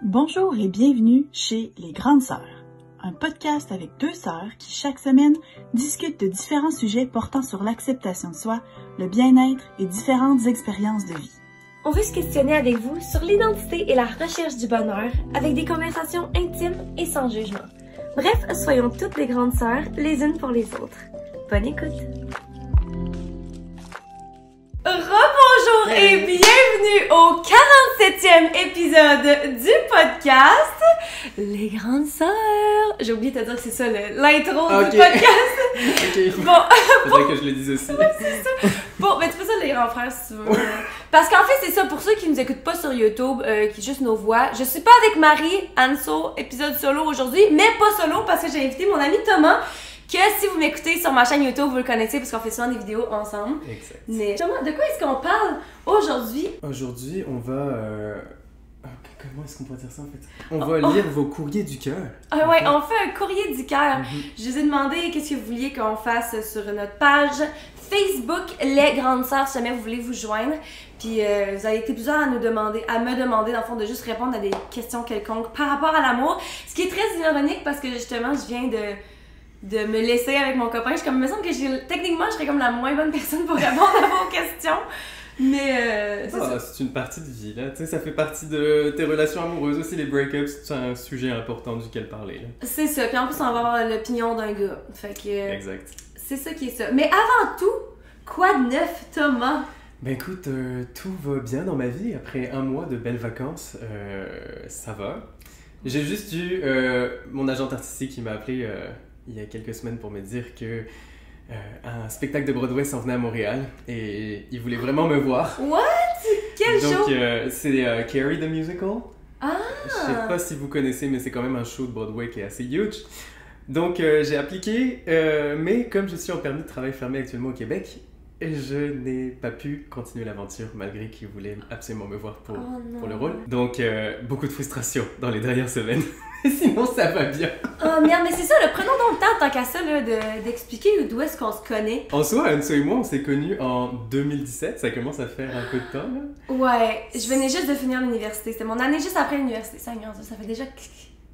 Bonjour et bienvenue chez Les Grandes Sœurs, un podcast avec deux sœurs qui chaque semaine discutent de différents sujets portant sur l'acceptation de soi, le bien-être et différentes expériences de vie. On veut se questionner avec vous sur l'identité et la recherche du bonheur avec des conversations intimes et sans jugement. Bref, soyons toutes les grandes sœurs les unes pour les autres. Bonne écoute! Rebonjour et bienvenue au 47e épisode du podcast Les Grandes Sœurs. J'ai oublié de te dire que c'est ça l'intro du podcast. Ok. Bon, faudrait que je le dise aussi. Ouais, c'est ça. Bon, ben tu peux ça les grands frères si tu veux. Parce qu'en fait, c'est ça, pour ceux qui nous écoutent pas sur YouTube, qui juste nos voix. Je suis pas avec Marie, Anso, épisode solo aujourd'hui, mais pas solo parce que j'ai invité mon ami Thomas, que si vous m'écoutez sur ma chaîne YouTube, vous le connaissez parce qu'on fait souvent des vidéos ensemble. Exact. Mais Thomas, de quoi est-ce qu'on parle aujourd'hui? Aujourd'hui, on va... Comment est-ce qu'on peut dire ça en fait? On va lire vos courriers du cœur. Ah ouais, on fait un courrier du cœur. Je vous ai demandé qu'est-ce que vous vouliez qu'on fasse sur notre page Facebook Les Grandes Sœurs, si jamais vous voulez vous joindre. Puis vous avez été plusieurs à me demander dans le fond, de juste répondre à des questions quelconques par rapport à l'amour. Ce qui est très ironique parce que justement, je viens de me laisser avec mon copain. Il me semble que techniquement, je serais comme la moins bonne personne pour répondre à vos questions. Mais c'est une partie de vie, là. Tu sais, ça fait partie de tes relations amoureuses aussi, les break-ups, c'est un sujet important duquel parler, là. C'est ça. Puis en plus, on va avoir l'opinion d'un gars. Fait que... Exact. C'est ça qui est ça. Mais avant tout, quoi de neuf, Thomas? Ben écoute, tout va bien dans ma vie. Après un mois de belles vacances, ça va. J'ai juste eu mon agent artistique qui m'a appelé il y a quelques semaines pour me dire que un spectacle de Broadway s'en venait à Montréal et il voulait vraiment me voir. What? Quel show? Donc c'est Carrie the Musical. Ah! Je sais pas si vous connaissez, mais c'est quand même un show de Broadway qui est assez huge. Donc j'ai appliqué, mais comme je suis en permis de travail fermé actuellement au Québec, je n'ai pas pu continuer l'aventure malgré qu'il voulait absolument me voir pour le rôle. Donc beaucoup de frustration dans les dernières semaines. Sinon ça va bien. Oh merde, mais c'est ça, prenons donc le temps tant qu'à ça là, d'expliquer d'où est-ce qu'on se connaît. En soi, Anso et moi on s'est connus en 2017, ça commence à faire un peu de temps là. Ouais, je venais juste de finir l'université, c'était mon année juste après l'université. Ça fait déjà...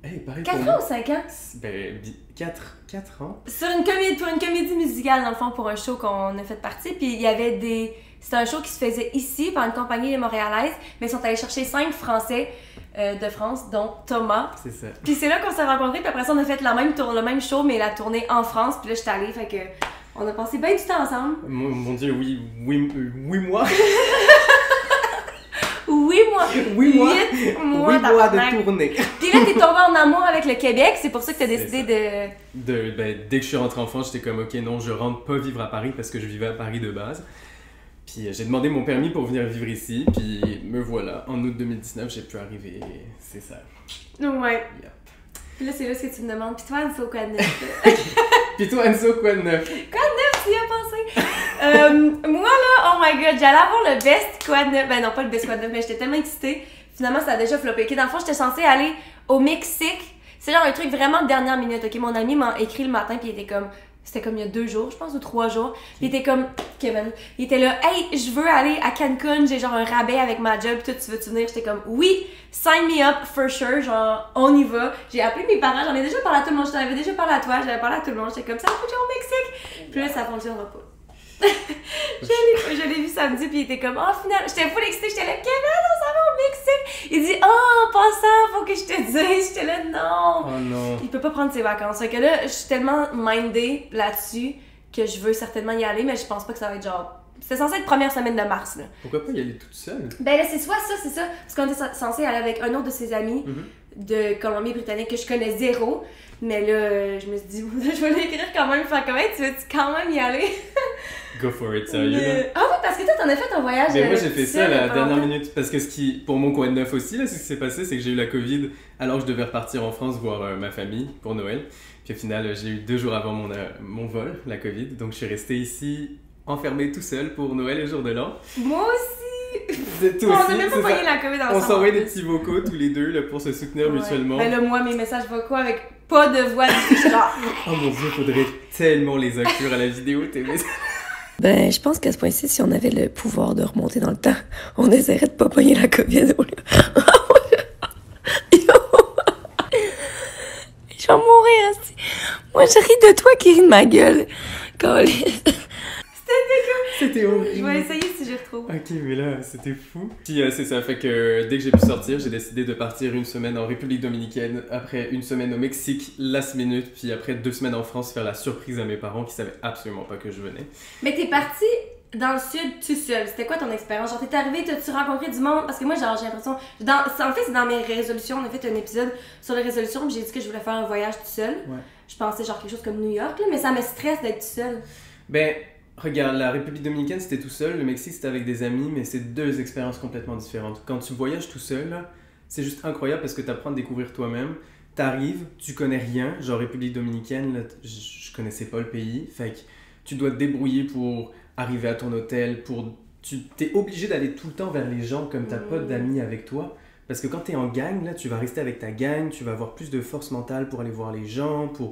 Hey, pareil 4 pour ans moi. ou 5 ans? Ben, 4 ans. Pour une comédie musicale, dans le fond, pour un show qu'on a fait partie. Puis il y avait c'était un show qui se faisait ici par une compagnie montréalaise, mais ils sont allés chercher 5 Français de France, dont Thomas. C'est ça. Puis c'est là qu'on s'est rencontrés, puis après ça, on a fait le même show, mais la tournée en France. Puis là, j'étais allée, fait que on a passé bien du temps ensemble. Mon Dieu, oui, moi. 8 mois. 8 mois. 8 mois, 8 mois de tournée. Puis là, t'es tombé en amour avec le Québec, c'est pour ça que t'as décidé dès que je suis rentré en France, j'étais comme, ok, non, je rentre pas vivre à Paris parce que je vivais à Paris de base. Puis j'ai demandé mon permis pour venir vivre ici, puis me voilà. En août 2019, j'ai pu arriver, c'est ça. Ouais. Yep. Puis là, c'est là ce que tu me demandes. Puis toi, Anso, quoi de neuf? Puis toi, Anso, quoi de neuf? Quoi de neuf, tu y as pensé? Moi, là, oh my god, j'allais avoir le best quoi de neuf. Ben non, pas le best quoi de neuf, mais j'étais tellement excitée. Finalement, ça a déjà floppé. Ok, dans le fond, j'étais censée aller au Mexique. C'est genre un truc vraiment de dernière minute. Ok, mon ami m'a écrit le matin, puis il était comme... C'était comme il y a 2 jours, je pense, ou 3 jours. Il était comme... Kevin, il était là, hey, je veux aller à Cancun, j'ai genre un rabais avec ma job, tout, tu veux-tu venir? J'étais comme, oui, sign me up for sure, genre, on y va. J'ai appelé mes parents, j'en ai déjà parlé à tout le monde, j'en avais déjà parlé à toi, j'avais parlé à tout le monde, j'étais comme, ça va foutre au Mexique. Puis là, ça fonctionnera pas. je l'ai vu samedi, puis il était comme, oh, finalement, j'étais full excitée, j'étais là, Kevin, on s'en va au Mexique. Il dit, oh, en passant, faut que je te dise. J'étais là, non. Oh non. Il peut pas prendre ses vacances. Fait que là, je suis tellement mindée là-dessus que je veux certainement y aller, mais je pense pas que ça va être genre. C'était censé être première semaine de mars, là. Pourquoi pas y aller toute seule? Ben là, c'est soit ça, c'est ça. Parce qu'on était censé aller avec un autre de ses amis de Colombie-Britannique que je connais zéro. Mais là, je me suis dit, je vais l'écrire quand même, faire comment tu veux-tu quand même y aller? Go for it, sérieux. Ah oui, parce que toi, t'en as fait un voyage. Mais moi, j'ai fait ça à la dernière minute. Parce que pour mon coin de neuf aussi, là, ce qui s'est passé, c'est que j'ai eu la COVID alors que je devais repartir en France voir ma famille pour Noël. Puis au final, j'ai eu 2 jours avant mon vol, la COVID. Donc je suis resté ici, enfermé tout seul pour Noël et jour de l'an. Moi aussi! Toi on a même pas pogné la COVID ensemble. On s'envoyait des petits vocaux tous les deux là, pour se soutenir mutuellement. Ben là, moi, mes messages vocaux avec pas de voix, je suis là. Oh mon Dieu, faudrait tellement les inclure à la vidéo, tes messages. Ben, je pense qu'à ce point-ci, si on avait le pouvoir de remonter dans le temps, on essaierait de pas pogner la COVID. Il Je vais mourir, aussi. Moi, je ris de toi qui ris de ma gueule. C'était horrible. Je vais essayer si je retrouve. Ok, mais là, c'était fou. Puis c'est ça, fait que dès que j'ai pu sortir, j'ai décidé de partir une semaine en République Dominicaine, après une semaine au Mexique, last minute, puis après 2 semaines en France, faire la surprise à mes parents qui savaient absolument pas que je venais. Mais t'es parti dans le sud tout seul. C'était quoi ton expérience? Genre, t'es arrivé, t'as-tu rencontré du monde? Parce que moi, genre, j'ai l'impression... En fait, c'est dans mes résolutions. On a fait un épisode sur les résolutions, puis j'ai dit que je voulais faire un voyage tout seul. Ouais. Je pensais genre quelque chose comme New York, là, mais ça me stresse d'être tout seul. Ben, regarde, la République Dominicaine, c'était tout seul, le Mexique, c'était avec des amis, mais c'est 2 expériences complètement différentes. Quand tu voyages tout seul, là, c'est juste incroyable parce que t'apprends à découvrir toi-même. T'arrives, tu connais rien, genre République Dominicaine, là, je connaissais pas le pays, fait que tu dois te débrouiller pour arriver à ton hôtel, tu t'es obligé d'aller tout le temps vers les gens comme t'as pas d'amis avec toi, parce que quand t'es en gang, là, tu vas rester avec ta gang, tu vas avoir plus de force mentale pour aller voir les gens, tu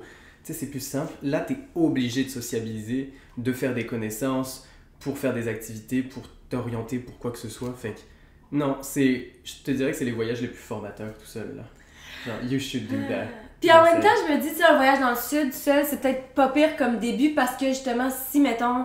sais, c'est plus simple. Là, t'es obligé de sociabiliser, de faire des connaissances, pour faire des activités, pour t'orienter pour quoi que ce soit, fait que non, je te dirais que c'est les voyages les plus formateurs tout seul, là. Genre, you should do that. Puis en même temps, je me dis, tu sais, un voyage dans le sud seul, c'est peut-être pas pire comme début parce que justement, si, mettons,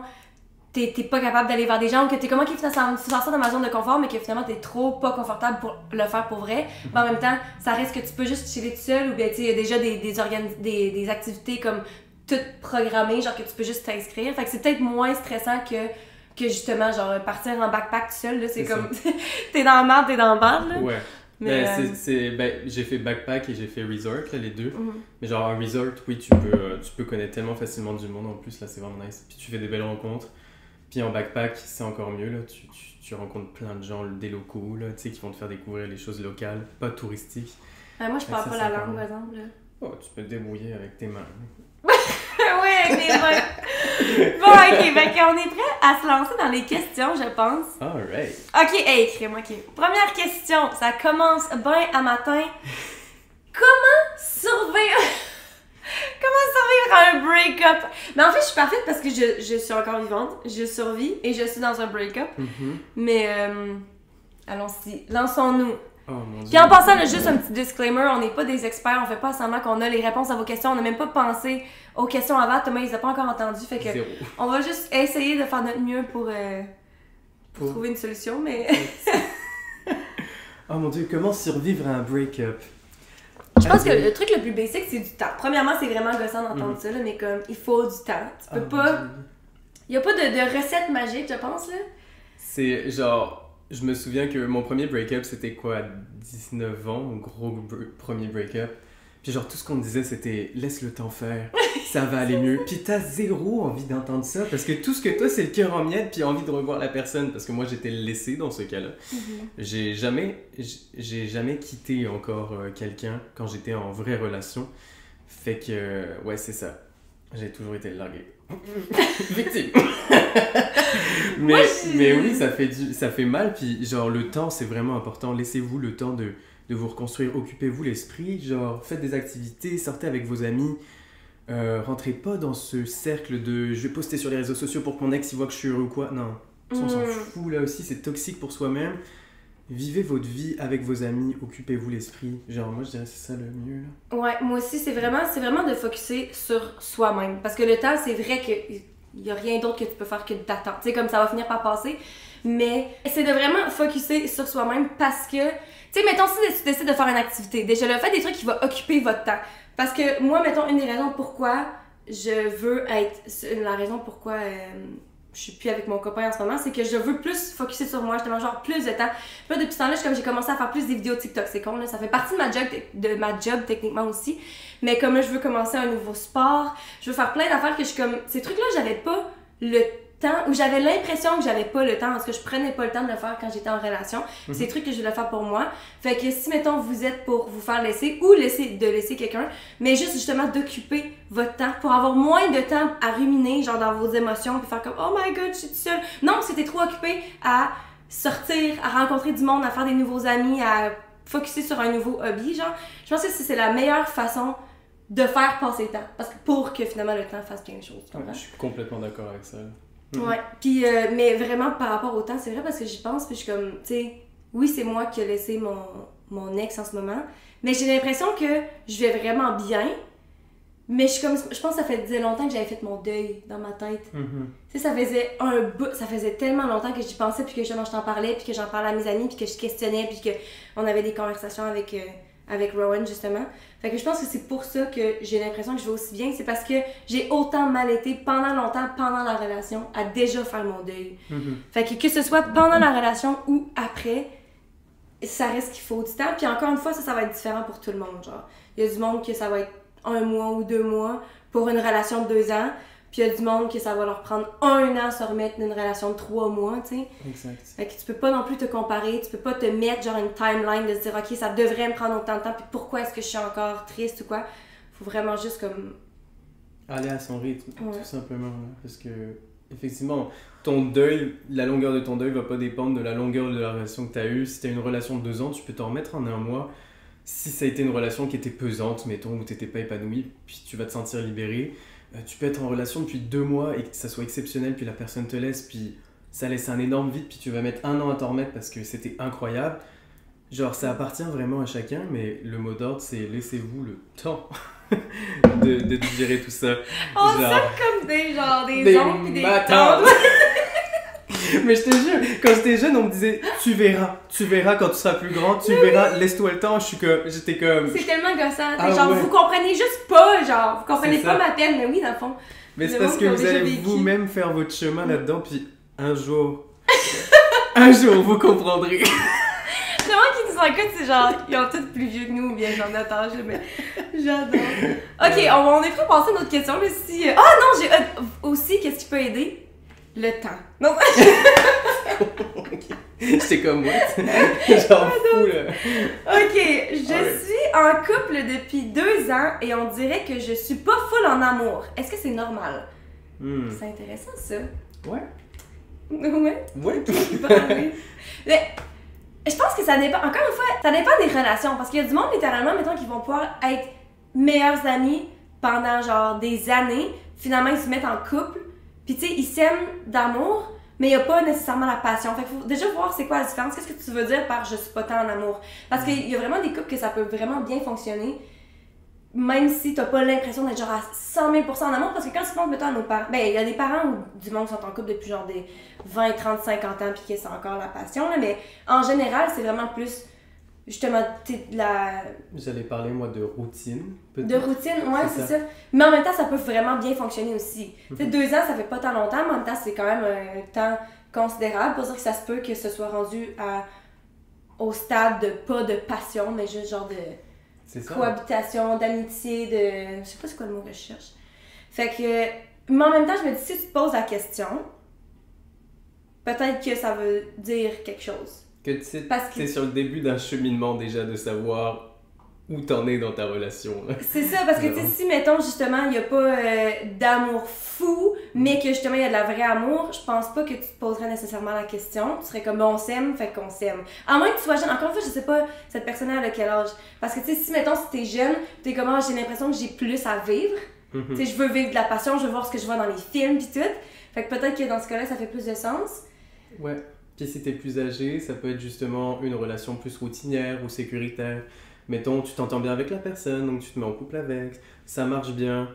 t'es pas capable d'aller vers des gens ou que t'es comme, ok, finalement, tu sors ça dans ma zone de confort, mais que finalement, t'es trop pas confortable pour le faire pour vrai. Mais en même temps, ça reste que tu peux juste chiller tout seul ou bien, tu sais, il y a déjà des activités comme toutes programmées, genre que tu peux juste t'inscrire. Fait que c'est peut-être moins stressant que justement, genre, partir en backpack tout seul, là, c'est comme, t'es dans le marde, t'es dans le marde, là. Ouais. Mais j'ai fait backpack et j'ai fait resort, là, les deux. Mais genre, en resort, oui, tu peux connaître tellement facilement du monde en plus, là, c'est vraiment nice. Puis tu fais des belles rencontres. Puis en backpack, c'est encore mieux, là, tu rencontres plein de gens, des locaux, là, tu sais, qui vont te faire découvrir les choses locales, pas touristiques. Moi, je parle pas la langue, par exemple, là. Oh, tu peux te débrouiller avec tes mains. Oui, avec mes mains. Bon, ok, ben on est prêt à se lancer dans les questions, je pense. Alright. Ok, hey, crème, ok. Première question, ça commence bien à matin. Comment survivre à un break-up? Mais en fait, je suis parfaite parce que je suis encore vivante, je survis et je suis dans un break-up. Mais, allons-y, lançons-nous. Oh mon Dieu. Puis en passant, là, juste un petit disclaimer, on n'est pas des experts, on fait pas semblant qu'on a les réponses à vos questions, on n'a même pas pensé aux questions avant, Thomas, il les a pas encore entendues, fait que on va juste essayer de faire notre mieux pour trouver une solution, mais... Oh mon Dieu, comment survivre à un break-up? Je pense que le truc le plus basic, c'est du temps. Premièrement, c'est vraiment gossant d'entendre ça, là, mais comme, il faut du temps. Tu peux pas... Il y a pas de recette magique, je pense, là. C'est genre... Je me souviens que mon premier break-up, c'était quoi, à 19 ans, mon gros premier break-up. Puis genre, tout ce qu'on disait, c'était « laisse le temps faire, ça va aller mieux ». Puis t'as zéro envie d'entendre ça, parce que tout ce que toi, c'est le cœur en miettes, puis envie de revoir la personne. Parce que moi, j'étais laissé dans ce cas-là. J'ai jamais quitté encore quelqu'un quand j'étais en vraie relation. Fait que, ouais, c'est ça. J'ai toujours été largué. Victime. mais oui, ça fait mal, puis genre le temps c'est vraiment important. Laissez-vous le temps de vous reconstruire, occupez-vous l'esprit, genre faites des activités, sortez avec vos amis, rentrez pas dans ce cercle de je vais poster sur les réseaux sociaux pour que mon ex il voit que je suis heureux ou quoi. Non, on s'en fout, là aussi c'est toxique pour soi-même. Vivez votre vie avec vos amis, occupez-vous l'esprit. Genre, moi, je dirais que c'est ça le mieux, là. Ouais, moi aussi, c'est vraiment de focusser sur soi-même. Parce que le temps, c'est vrai qu'il y a rien d'autre que tu peux faire que d'attendre. Tu sais, comme ça va finir par passer. Mais c'est de vraiment focusser sur soi-même parce que... Tu sais, mettons, si tu décides de faire une activité, déjà, le fait des trucs qui vont occuper votre temps. Parce que moi, mettons, une des raisons pourquoi je veux être... La raison pourquoi... je suis plus avec mon copain en ce moment, c'est que je veux plus focusser sur moi, justement, genre plus de temps. Puis là, depuis ce temps-là, j'ai commencé à faire plus des vidéos TikTok, c'est con, là, ça fait partie de ma job techniquement aussi. Mais comme là, je veux commencer un nouveau sport, je veux faire plein d'affaires que je suis comme... Ces trucs-là, j'avais pas le temps, ou j'avais l'impression que j'avais pas le temps, parce que je prenais pas le temps de le faire quand j'étais en relation. C'est des trucs que je voulais faire pour moi. Fait que si, mettons, vous êtes pour vous faire laisser, ou laisser quelqu'un, mais juste justement d'occuper votre temps, pour avoir moins de temps à ruminer, genre dans vos émotions, puis faire comme « Oh my God, je suis toute seule ». Non, si t'es trop occupé à sortir, à rencontrer du monde, à faire des nouveaux amis, à focusser sur un nouveau hobby, genre, je pense que c'est la meilleure façon de faire passer le temps. Parce que pour que finalement le temps fasse plein de choses. Ouais, je suis complètement d'accord avec ça. Ouais, puis mais vraiment par rapport au temps, c'est vrai parce que j'y pense, puis je suis comme, tu sais, oui, c'est moi qui ai laissé mon ex en ce moment, mais j'ai l'impression que je vais vraiment bien, Mais je pense que ça faisait longtemps que j'avais fait mon deuil dans ma tête. Tu sais, ça faisait tellement longtemps que j'y pensais, puis que justement je t'en parlais, puis que j'en parlais à mes amis, puis que je questionnais, puis qu'on avait des conversations avec Rowan, justement. Fait que je pense que c'est pour ça que j'ai l'impression que je vais aussi bien. C'est parce que j'ai autant mal été pendant longtemps, pendant la relation, à déjà faire mon deuil. Fait que ce soit pendant la relation ou après, ça reste qu'il faut du temps. Puis encore une fois, ça va être différent pour tout le monde. Genre, il y a du monde que ça va être 1 mois ou 2 mois pour une relation de 2 ans. Puis il y a du monde que ça va leur prendre 1 an à se remettre d'une relation de 3 mois, tu sais. Exact. Fait que tu peux pas non plus te comparer, tu peux pas te mettre genre une timeline de se dire ok, ça devrait me prendre autant de temps, puis pourquoi est-ce que je suis encore triste ou quoi. Faut vraiment juste comme... Aller à son rythme, tout simplement. Là. Parce que, effectivement, ton deuil, la longueur de ton deuil va pas dépendre de la longueur de la relation que tu as eue. Si tu as une relation de 2 ans, tu peux t'en remettre en 1 mois. Si ça a été une relation qui était pesante, mettons, où tu n'étais pas épanoui, puis tu vas te sentir libéré, tu peux être en relation depuis 2 mois et que ça soit exceptionnel, puis la personne te laisse, puis ça laisse un énorme vide, puis tu vas mettre 1 an à t'en remettre parce que c'était incroyable. Genre, ça appartient vraiment à chacun, mais le mot d'ordre, c'est laissez-vous le temps de digérer tout ça. On sent comme des oncles pis des tantes. Mais je te jure, quand j'étais jeune, on me disait tu verras quand tu seras plus grand, tu verras, laisse-toi le temps. J'étais comme. C'est tellement gossant. Ah, genre, ouais. Vous comprenez juste pas, genre, vous comprenez C'est pas ça. ma peine, mais oui, dans le fond. Mais c'est Le parce monde que qui ont vous déjà allez vécu. vous-même faire votre chemin là-dedans, puis un jour, vous comprendrez. Le monde qui nous écoute, c'est genre, ils ont tous plus vieux que nous, ou bien genre notre âge, mais j'adore. Ok, on est prêt à passer à une autre question, là, si... Ah non, j'ai aussi, qu'est-ce qui peut aider? Le temps. Non, J'étais comme moi. Genre fou, là. ok, je suis en couple depuis 2 ans et on dirait que je suis pas full en amour. Est-ce que c'est normal? C'est intéressant, ça. Ouais. Ouais. Ouais. Mais je pense que ça dépend, encore une fois, ça dépend des relations. Parce qu'il y a du monde, littéralement, mettons, qui vont pouvoir être meilleurs amis pendant genre des années. Finalement, ils se mettent en couple. Puis tu sais, ils s'aiment d'amour, mais il n'y a pas nécessairement la passion. Fait qu'il faut déjà voir c'est quoi la différence. Qu'est-ce que tu veux dire par je suis pas tant en amour? Parce qu'il y a vraiment des couples que ça peut vraiment bien fonctionner. Même si t'as pas l'impression d'être genre à 100 000 % en amour, parce que quand tu penses, mettons, à nos parents, ben, il y a des parents ou du monde qui sont en couple depuis genre des 20, 30, 50 ans, puis que c'est encore la passion, là, mais en général, c'est vraiment plus, justement, J'allais parler, moi, de routine, peut-être. de routine, ouais, c'est ça. Mais en même temps, ça peut vraiment bien fonctionner aussi. Tu sais, 2 ans, ça fait pas tant longtemps, mais en même temps, c'est quand même un temps considérable pour dire que ça se peut que ce soit rendu au stade de pas de passion, mais juste genre de... C'est ça. Cohabitation, d'amitié, de... Je sais pas c'est quoi le mot que je cherche. Fait que... Mais en même temps, je me dis, si tu te poses la question, peut-être que ça veut dire quelque chose. Que tu sais, Parce que- t'es sur le début d'un cheminement déjà de savoir où t'en es dans ta relation. Là. C'est ça, parce que tu sais, si, mettons, justement, il y a pas d'amour fou, mais que justement, il y a de la vraie amour, je pense pas que tu te poserais nécessairement la question. Tu serais comme, bon, on s'aime, fait qu'on s'aime. À moins que tu sois jeune. Encore une fois, je sais pas, cette personne-là, à quel âge. Parce que, tu sais, si, mettons, si t'es jeune, t'es comme, ah, j'ai l'impression que j'ai plus à vivre. Tu sais, je veux vivre de la passion, je veux voir ce que je vois dans les films, pis tout. Fait que peut-être que dans ce cas-là, ça fait plus de sens. Ouais. Puis si t'es plus âgé, ça peut être justement une relation plus routinière ou sécuritaire. Mettons, tu t'entends bien avec la personne, donc tu te mets en couple avec, ça marche bien,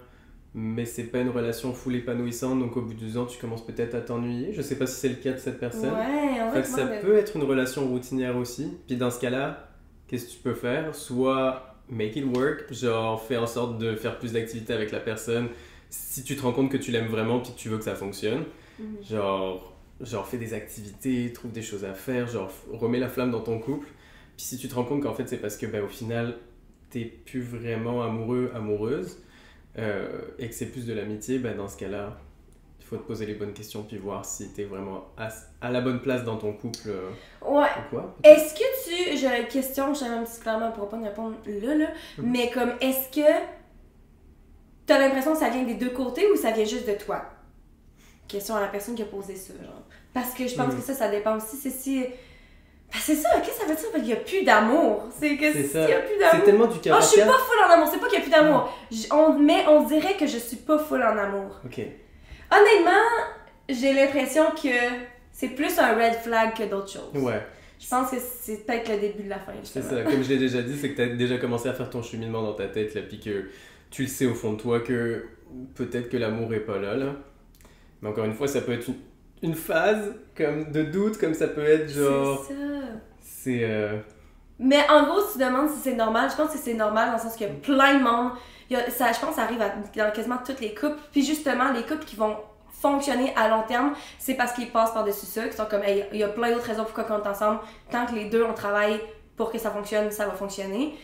mais c'est pas une relation full épanouissante, donc au bout de 2 ans, tu commences peut-être à t'ennuyer. Je sais pas si c'est le cas de cette personne. Ouais, en Fait vrai, que ça peut être une relation routinière aussi. Puis dans ce cas-là, qu'est-ce que tu peux faire? Soit make it work, genre fais en sorte de faire plus d'activités avec la personne si tu te rends compte que tu l'aimes vraiment puis que tu veux que ça fonctionne. Genre fais des activités, trouve des choses à faire, genre remets la flamme dans ton couple. Puis si tu te rends compte qu'en fait c'est parce que au final t'es plus vraiment amoureux, amoureuse et que c'est plus de l'amitié, dans ce cas-là, il faut te poser les bonnes questions puis voir si t'es vraiment à la bonne place dans ton couple Ouais. ou quoi. Est-ce que tu... J'ai une question, je sais même si clairement pour pas me répondre là, mais comme, est-ce que t'as l'impression que ça vient des deux côtés ou ça vient juste de toi? Question à la personne qui a posé ça, genre. Parce que je pense que ça dépend aussi, c'est si... Ben c'est ça, qu'est-ce que ça veut dire? Il y a plus d'amour. C'est que s'il y a plus d'amour... C'est tellement du Oh, caractère. je suis pas full en amour, c'est pas qu'il y a plus d'amour. On dirait que je suis pas full en amour. Ok. Honnêtement, j'ai l'impression que c'est plus un red flag que d'autres choses. Ouais. Je pense que c'est peut-être le début de la fin, C'est justement. ça, comme je l'ai déjà dit, c'est que tu as déjà commencé à faire ton cheminement dans ta tête, là, puis que tu le sais au fond de toi que peut-être que l'amour est pas là. Mais encore une fois, ça peut être une phase comme de doute, comme ça peut être genre... C'est ça. C'est... Mais en gros, si tu demandes si c'est normal, je pense que c'est normal dans le sens qu'il y a plein de monde. Je pense que ça arrive dans quasiment toutes les couples. Puis justement, les couples qui vont fonctionner à long terme, c'est parce qu'ils passent par-dessus ça, qui sont comme, hey, il y a plein d'autres raisons pourquoi on est ensemble. Tant que les deux, on travaille pour que ça fonctionne, ça va fonctionner.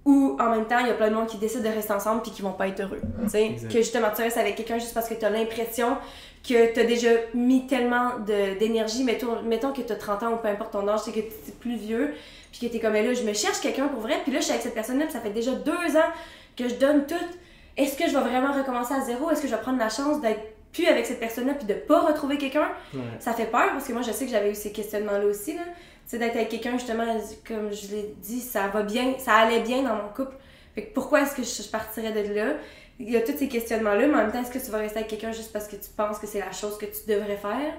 Ou en même temps, il y a plein de monde qui décident de rester ensemble puis qui vont pas être heureux. Tu sais, que justement, tu restes avec quelqu'un juste parce que tu as l'impression que tu as déjà mis tellement d'énergie. Mettons que tu as 30 ans ou peu importe ton âge, c'est que tu es plus vieux, puis que tu es comme, là, je me cherche quelqu'un pour vrai, puis là, je suis avec cette personne-là, puis ça fait déjà 2 ans que je donne tout. Est-ce que je vais vraiment recommencer à zéro? Est-ce que je vais prendre la chance d'être plus avec cette personne-là puis de pas retrouver quelqu'un? Ouais. Ça fait peur parce que moi, je sais que j'avais eu ces questionnements-là aussi, là. C'est d'être avec quelqu'un, justement, comme je l'ai dit, ça va bien, ça allait bien dans mon couple. Fait que pourquoi est-ce que je partirais de là? Il y a tous ces questionnements-là, mais en même temps, est-ce que tu vas rester avec quelqu'un juste parce que tu penses que c'est la chose que tu devrais faire?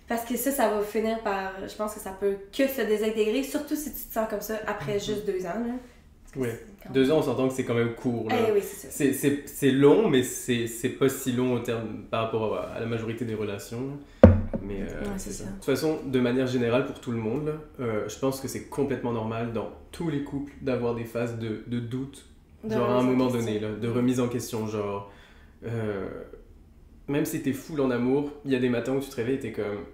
Parce que ça va finir par... Je pense que ça peut que se désintégrer, surtout si tu te sens comme ça après juste 2 ans, là. Oui, 2 ans, on s'entend que c'est quand même court, là. Oui, c'est ça. C'est long, mais c'est pas si long au terme, par rapport à la majorité des relations. Mais c'est ça. De toute façon, de manière générale, pour tout le monde, là, je pense que c'est complètement normal dans tous les couples d'avoir des phases de doute, genre à un moment donné, là, de remise en question, genre... même si t'es full en amour, il y a des matins où tu te réveilles et t'es comme...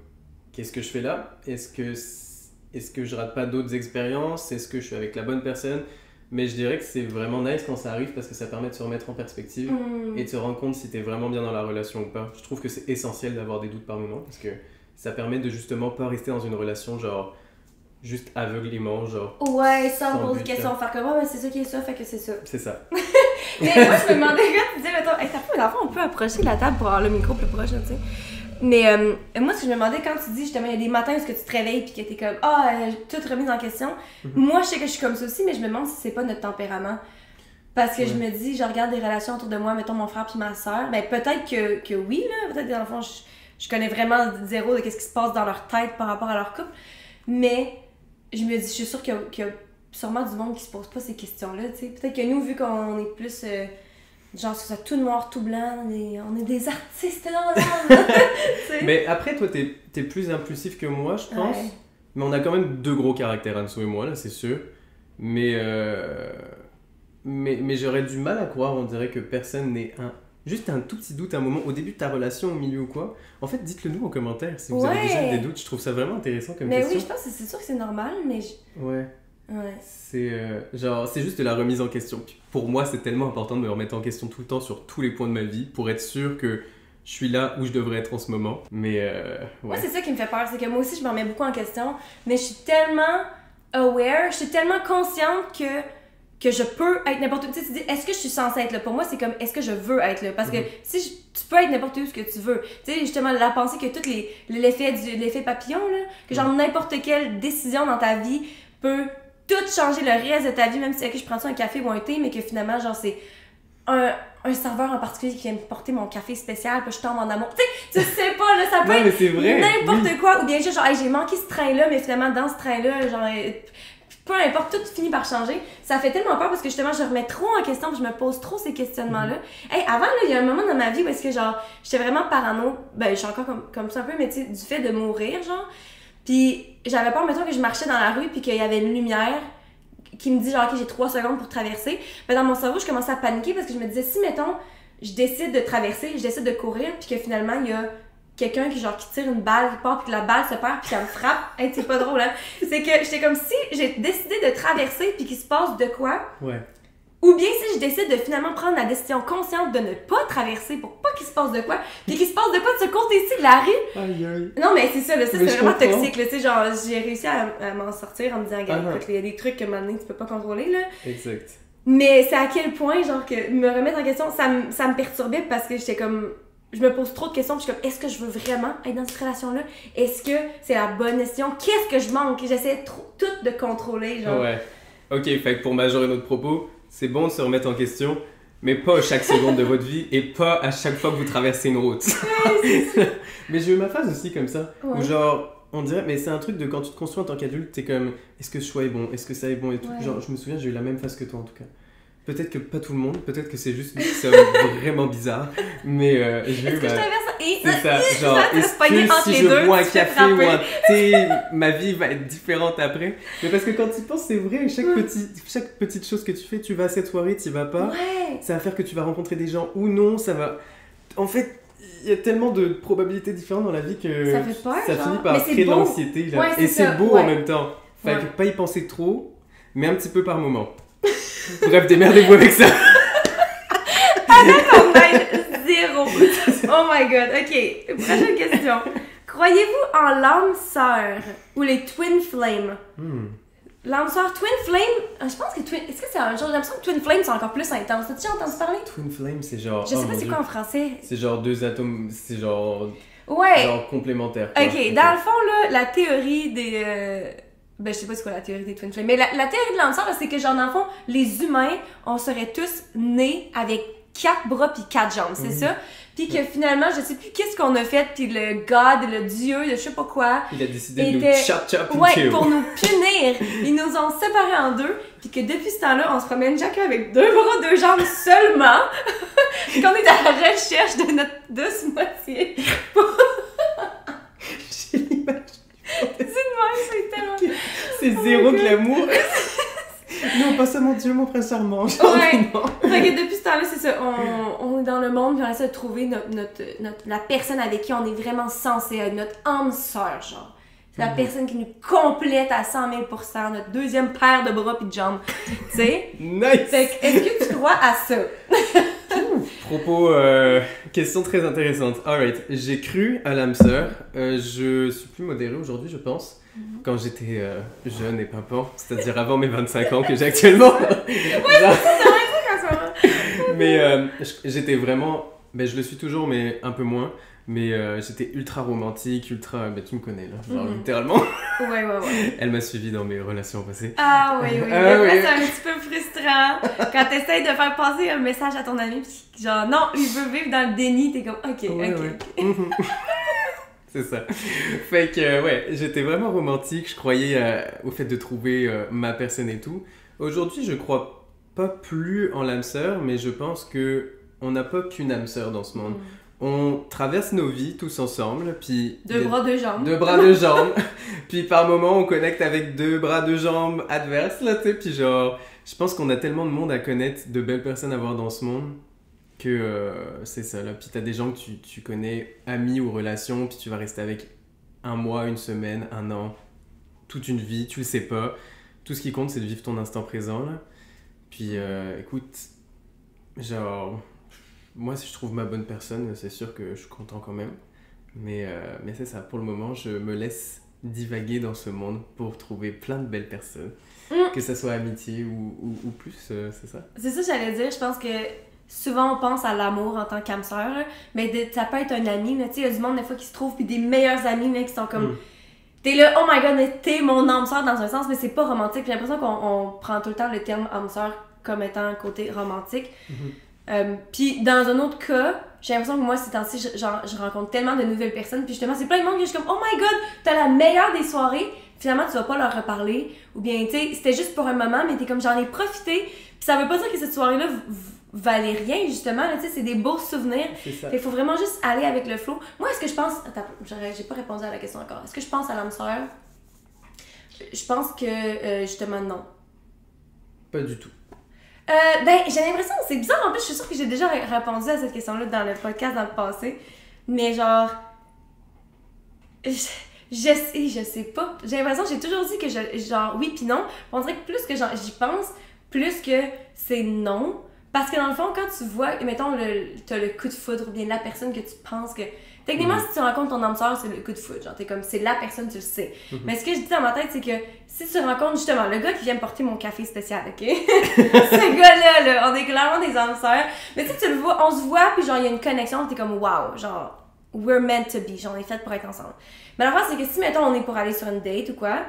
Qu'est-ce que je fais là? Est-ce que je rate pas d'autres expériences? Est-ce que je suis avec la bonne personne? Mais je dirais que c'est vraiment nice quand ça arrive parce que ça permet de se remettre en perspective et de se rendre compte si t'es vraiment bien dans la relation ou pas. Je trouve que c'est essentiel d'avoir des doutes par moment parce que ça permet de justement pas rester dans une relation genre juste aveuglément, genre... Ouais, sans poser de questions, faire comme « mais c'est ça qui est ça, fait que c'est ça. » C'est ça. Mais moi, je me demandais quand tu disais, mettons, hey, dans le fond, on peut approcher la table pour avoir le micro plus proche, tu sais. Mais moi, ce que je me demandais quand tu dis justement, il y a des matins où tu te réveilles et que t'es comme tout remis en question. Moi, je sais que je suis comme ça aussi, mais je me demande si c'est pas notre tempérament. Parce que je me dis, je regarde des relations autour de moi, mettons mon frère puis ma soeur, ben peut-être que oui, là, peut-être dans le fond, je connais vraiment zéro de qu'est-ce qui se passe dans leur tête par rapport à leur couple. Mais je me dis, je suis sûre qu'il y a sûrement du monde qui se pose pas ces questions-là, tu sais. Peut-être que nous, vu qu'on est plus... genre, c'est ça, tout noir, tout blanc, on est des artistes dans l'âme. Mais après, toi, t'es plus impulsif que moi, je pense. Ouais. Mais on a quand même 2 gros caractères, Anso et moi, là, c'est sûr. Mais j'aurais du mal à croire, on dirait que personne n'est juste un tout petit doute à un moment, au début de ta relation, au milieu ou quoi. En fait, dites-le nous en commentaire si vous avez déjà des doutes. Je trouve ça vraiment intéressant comme question. Mais oui, je pense que c'est sûr que c'est normal, mais... Ouais. C'est c'est juste de la remise en question. Puis pour moi, c'est tellement important de me remettre en question tout le temps sur tous les points de ma vie pour être sûr que je suis là où je devrais être en ce moment. Mais moi, c'est ça qui me fait peur, c'est que moi aussi, je me remets beaucoup en question, mais je suis tellement aware, je suis tellement consciente que je peux être n'importe où. Tu sais, tu dis, est-ce que je suis censée être là? Pour moi, c'est comme, est-ce que je veux être là? Parce que si tu peux être n'importe où ce que tu veux. Tu sais, justement, la pensée que tout l'effet papillon, là, que genre n'importe quelle décision dans ta vie peut tout changer le reste de ta vie, même si je prends ça un café ou un thé, mais que finalement, genre, c'est un serveur en particulier qui vient me porter mon café spécial, puis je tombe en amour. Tu sais pas, là, ça peut être n'importe quoi, ou bien juste, genre, hey, j'ai manqué ce train-là, mais finalement, dans ce train-là, genre, peu importe, tout finit par changer. Ça fait tellement peur parce que justement, je remets trop en question, puis je me pose trop ces questionnements-là. Hey, avant, là, il y a un moment dans ma vie où est-ce que, genre, j'étais vraiment parano, ben, je suis encore comme ça un peu, mais tu sais, du fait de mourir, genre. Puis j'avais peur, mettons, que je marchais dans la rue puis qu'il y avait une lumière qui me dit genre, ok, j'ai 3 secondes pour traverser. Ben dans mon cerveau, je commençais à paniquer parce que je me disais, si, mettons, je décide de traverser, je décide de courir puis que finalement, il y a quelqu'un qui tire une balle quelque part puis que la balle se perd puis qu'elle me frappe. Hey, c'est pas drôle, hein? C'est que j'étais comme si j'ai décidé de traverser puis qu'il se passe de quoi. Ouais. Ou bien si je décide de finalement prendre la décision consciente de ne pas traverser pour pas qu'il se passe de quoi, puis qu'il se passe de quoi de ce côté-ci de la rue. Aïe aïe. Non, mais c'est ça, là, ça c'est vraiment toxique, là, tu sais, genre, j'ai réussi à m'en sortir en me disant, regarde, écoute, il y a des trucs que maintenant tu peux pas contrôler, là. Exact. Mais c'est à quel point, genre, que me remettre en question, ça me perturbait parce que j'étais comme... Je me pose trop de questions, puis je suis comme, est-ce que je veux vraiment être dans cette relation-là? Est-ce que c'est la bonne décision? Qu'est-ce que je manque? J'essaie tout de contrôler, genre. Ouais. Ok, fait que pour majorer notre propos, c'est bon de se remettre en question, mais pas à chaque seconde de votre vie et pas à chaque fois que vous traversez une route. Ouais, mais j'ai eu ma phase aussi comme ça, ouais. Où genre, on dirait, mais c'est un truc de quand tu te construis en tant qu'adulte, t'es comme, est-ce que ce choix est bon? Est-ce que ça est bon et tout. Ouais. Genre, je me souviens, j'ai eu la même phase que toi en tout cas. Peut-être que pas tout le monde, peut-être que c'est juste nous qui sommes vraiment bizarres, mais j'ai eu... Est-ce que je t'inverse ça? Et C'est ça, genre, te est-ce spogner que entre si les je deux, bois un tu te fais café ou un frapper? thé, ma vie va être différente après? Mais parce que quand tu penses, c'est vrai, chaque petite chose que tu fais, tu vas à cette soirée, tu y vas pas, Ouais. ça va faire que tu vas rencontrer des gens ou non, ça va... En fait, il y a tellement de probabilités différentes dans la vie que Ça fait peur, ça genre. finit par Mais c'est créer de beau. l'anxiété. Là. Ouais, et c'est ça, c'est beau ouais. en même temps. Fait Ouais. que pas y penser trop, mais un petit peu par moment. Bref, démerdez-vous avec ça. On aide zéro. Oh my god. Ok, prochaine question. Croyez-vous en l'âme sœur ou les twin flames? L'âme sœur, twin flame, je pense que twin... Est-ce que c'est un genre... J'ai l'impression que twin flame, c'est encore plus intense. T'as-tu déjà entendu parler? Twin flame, c'est genre... Je sais oh pas mon c'est Dieu. quoi en français. C'est genre deux atomes, c'est genre Ouais. complémentaires. Quoi. Ok, dans le fond, là, la théorie des... Ben, je sais pas c'est quoi la théorie des twin flames, mais la théorie de l'âme sœur, là, c'est que genre, dans le fond, les humains, on serait tous nés avec 4 bras puis 4 jambes, c'est ça? Puis que finalement, je sais plus qu'est-ce qu'on a fait, puis le God, le Dieu, je sais pas quoi... Il a décidé de était- nous chop in Ouais, two. pour nous punir. Ils nous ont séparés en deux, puis que depuis ce temps-là, on se promène chacun avec 2 bras, 2 jambes seulement, puis qu'on est à la recherche de notre douce moitié. J'ai l'image. C'est tellement... C'est zéro glamour. Non, pas ça, mon Dieu, mon frère charmant. Genre, Ouais. non. Fait que depuis ce temps-là, c'est ça, on est dans le monde, puis on essaie de trouver la personne avec qui on est vraiment censé être, notre âme sœur, genre. C'est la personne qui nous complète à 100 000 %, notre deuxième paire de bras puis de jambes, tu sais. Nice. Fait que, est-ce que tu crois à ça? Propos, question très intéressante. Alright, j'ai cru à l'âme sœur. Je suis plus modéré aujourd'hui, je pense. Quand j'étais jeune et pimpant, c'est-à-dire avant mes 25 ans que j'ai actuellement. Mais j'étais vraiment, ben je le suis toujours, mais un peu moins. Mais j'étais ultra romantique, ultra, ben tu me connais là, genre littéralement. Ouais. Elle m'a suivi dans mes relations passées. Ah oui. Ah Des fois, oui. c'est un petit peu frustrant quand t'essayes de faire passer un message à ton ami, pis genre, non, il veut vivre dans le déni, t'es comme, ok. C'est ça. Fait que, ouais, j'étais vraiment romantique. Je croyais au fait de trouver ma personne et tout. Aujourd'hui, je crois pas plus en l'âme sœur, mais je pense que on n'a pas qu'une âme sœur dans ce monde. On traverse nos vies tous ensemble, puis... 2 bras, 2 jambes. 2 bras, 2 jambes. Puis par moments, on connecte avec 2 bras, 2 jambes adverses, là, tu sais. Puis genre, je pense qu'on a tellement de monde à connaître, de belles personnes à voir dans ce monde, que c'est ça, là. Puis t'as des gens que tu connais, amis ou relations, puis tu vas rester avec 1 mois, 1 semaine, 1 an, toute une vie, tu le sais pas. Tout ce qui compte, c'est de vivre ton instant présent, là. Puis écoute, genre... Moi, si je trouve ma bonne personne, c'est sûr que je suis content quand même. Mais c'est ça, pour le moment, je me laisse divaguer dans ce monde pour trouver plein de belles personnes. Que ça soit amitié ou plus, c'est ça. C'est ça que j'allais dire, je pense que souvent on pense à l'amour en tant qu'âme sœur, là, mais ça peut être un ami, tu sais, il y a du monde des fois qui se trouve, puis des meilleurs amis là, qui sont comme... T'es là, oh my god, mais t'es mon âme sœur dans un sens, mais c'est pas romantique. J'ai l'impression qu'on prend tout le temps le terme âme sœur comme étant un côté romantique. Puis dans un autre cas, j'ai l'impression que moi ces temps-ci je rencontre tellement de nouvelles personnes, puis justement c'est plein de monde que je suis comme oh my god, t'as la meilleure des soirées, finalement tu vas pas leur reparler, ou bien tu sais c'était juste pour un moment, mais t'es comme j'en ai profité, puis ça veut pas dire que cette soirée-là valait rien justement, tu sais c'est des beaux souvenirs. C'est ça. Fait qu'il faut vraiment juste aller avec le flow. Moi est-ce que je pense, attends, j'ai pas répondu à la question encore, est-ce que je pense à l'âme sœur? Je pense que justement non. Pas du tout. Ben, j'ai l'impression, c'est bizarre, en plus, je suis sûre que j'ai déjà répondu à cette question-là dans le podcast dans le passé, mais genre, je sais pas, j'ai l'impression, j'ai toujours dit que genre, oui pis non, on dirait que plus que j'y pense, plus que c'est non, parce que dans le fond, quand tu vois, mettons, t'as le coup de foudre, ou bien la personne que tu penses que, techniquement, si tu rencontres ton âme sœur, c'est le coup de foudre, genre, t'es comme, c'est la personne, tu le sais. Mais ce que je dis dans ma tête, c'est que si tu rencontres justement le gars qui vient me porter mon café spécial, ok? Ce gars-là, là, on est clairement des âmes sœurs. Mais tu sais, tu le vois, on se voit, puis genre, il y a une connexion, t'es comme, wow, genre, we're meant to be, genre, on est fait pour être ensemble. Mais l'affaire, c'est que si, mettons, on est pour aller sur une date ou quoi,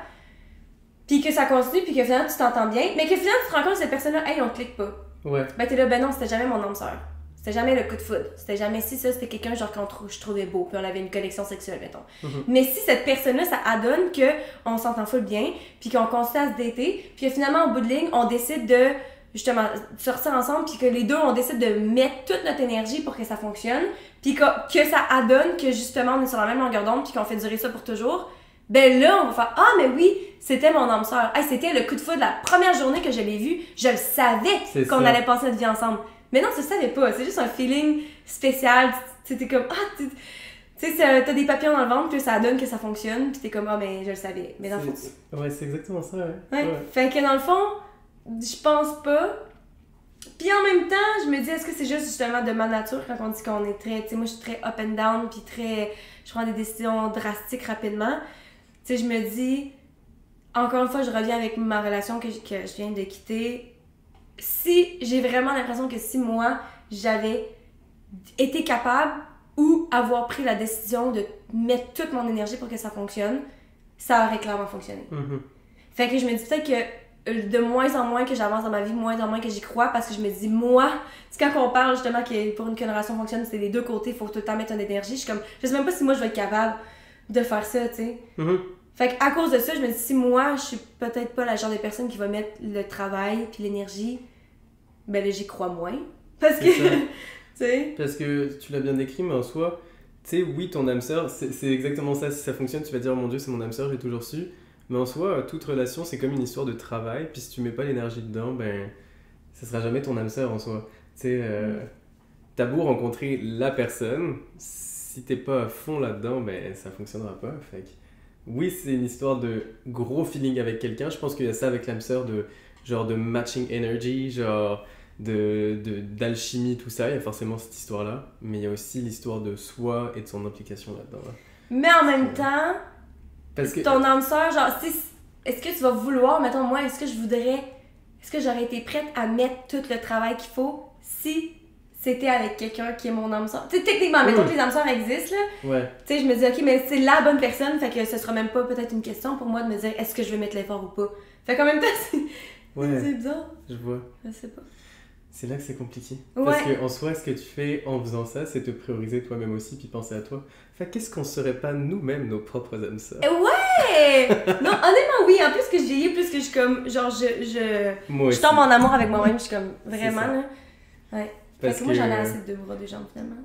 puis que ça continue, puis que finalement, tu t'entends bien, mais que finalement, tu te rends compte que cette personne-là, hey, on clique pas. Ouais. Ben, t'es là, ben non, c'était jamais mon âme sœur. C'était jamais le coup de foudre. C'était jamais si ça, c'était quelqu'un genre je trouvais beau, puis on avait une connexion sexuelle, mettons. Mais si cette personne-là, ça adonne qu'on s'entend full bien, puis qu'on continue à se dater, puis que finalement, au bout de ligne, on décide de justement, sortir ensemble, puis que les deux, on décide de mettre toute notre énergie pour que ça fonctionne, puis que ça adonne que justement, on est sur la même longueur d'onde, puis qu'on fait durer ça pour toujours, ben là, on va faire « Ah, mais oui, c'était mon âme sœur. Hey, c'était le coup de foudre la première journée que je l'ai vu. Je le savais qu'on allait passer notre vie ensemble. » Mais non, tu le savais pas. C'est juste un feeling spécial. T'es comme « Ah, tu sais, t'as des papillons dans le ventre, puis ça donne que ça fonctionne. » Puis t'es comme « Ah, mais je le savais. » Mais dans le fond... Ouais, c'est exactement ça, ouais. Fait que dans le fond, je pense pas. Puis en même temps, je me dis, est-ce que c'est juste justement de ma nature quand on dit qu'on est très... Tu sais, moi, je suis très up and down, puis très... Je prends des décisions drastiques rapidement. Tu sais, je me dis... Encore une fois, je reviens avec ma relation que je viens de quitter. Si j'ai vraiment l'impression que si moi, j'avais été capable ou avoir pris la décision de mettre toute mon énergie pour que ça fonctionne, ça aurait clairement fonctionné. Mm-hmm. Fait que je me dis peut-être que de moins en moins que j'avance dans ma vie, moins en moins que j'y crois, parce que je me dis, moi, c'est quand on parle justement que pour qu'une relation fonctionne, c'est les deux côtés, il faut tout le temps mettre une énergie. Je suis comme, je sais même pas si moi je vais être capable de faire ça, tu sais. Mm-hmm. Fait qu'à cause de ça, je me dis, si moi, je suis peut-être pas la genre de personne qui va mettre le travail puis l'énergie, ben là, j'y crois moins. Parce que, tu sais... Parce que tu l'as bien décrit, mais en soi, tu sais, oui, ton âme sœur, c'est exactement ça. Si ça fonctionne, tu vas dire, oh mon Dieu, c'est mon âme sœur, j'ai toujours su. Mais en soi, toute relation, c'est comme une histoire de travail. Puis si tu mets pas l'énergie dedans, ben, ça sera jamais ton âme sœur en soi. Tu sais, t'as beau rencontrer la personne, si t'es pas à fond là-dedans, ben, ça fonctionnera pas. Fait que, oui, c'est une histoire de gros feeling avec quelqu'un. Je pense qu'il y a ça avec l'âme sœur, genre de matching energy, genre d'alchimie, tout ça. Il y a forcément cette histoire-là. Mais il y a aussi l'histoire de soi et de son implication là-dedans. Là. Mais en même temps, parce que... ton âme sœur, genre, est-ce que tu vas vouloir, mettons, moi, est-ce que j'aurais été prête à mettre tout le travail qu'il faut si c'était avec quelqu'un qui est mon âme sœur? Tu sais, techniquement, mettons que les âmes sœurs existent, là. Ouais. Tu sais, je me dis, ok, mais c'est la bonne personne, fait que ce sera même pas peut-être une question pour moi de me dire, est-ce que je vais mettre l'effort ou pas? Fait qu'en même temps, c'est bizarre. Je vois. Je sais pas. C'est là que c'est compliqué. Ouais. Parce qu'en soi, ce que tu fais en faisant ça, c'est te prioriser toi-même aussi, puis penser à toi. Fait qu'est-ce qu'on serait pas nous-mêmes nos propres âmes sœurs? Ouais! Non, honnêtement, oui. En plus que je vieillis, plus que je suis comme, genre, je tombe en amour avec moi-même, je suis comme, vraiment, là. Ouais. Parce que moi, j'en ai assez de deux bras, deux jambes, finalement.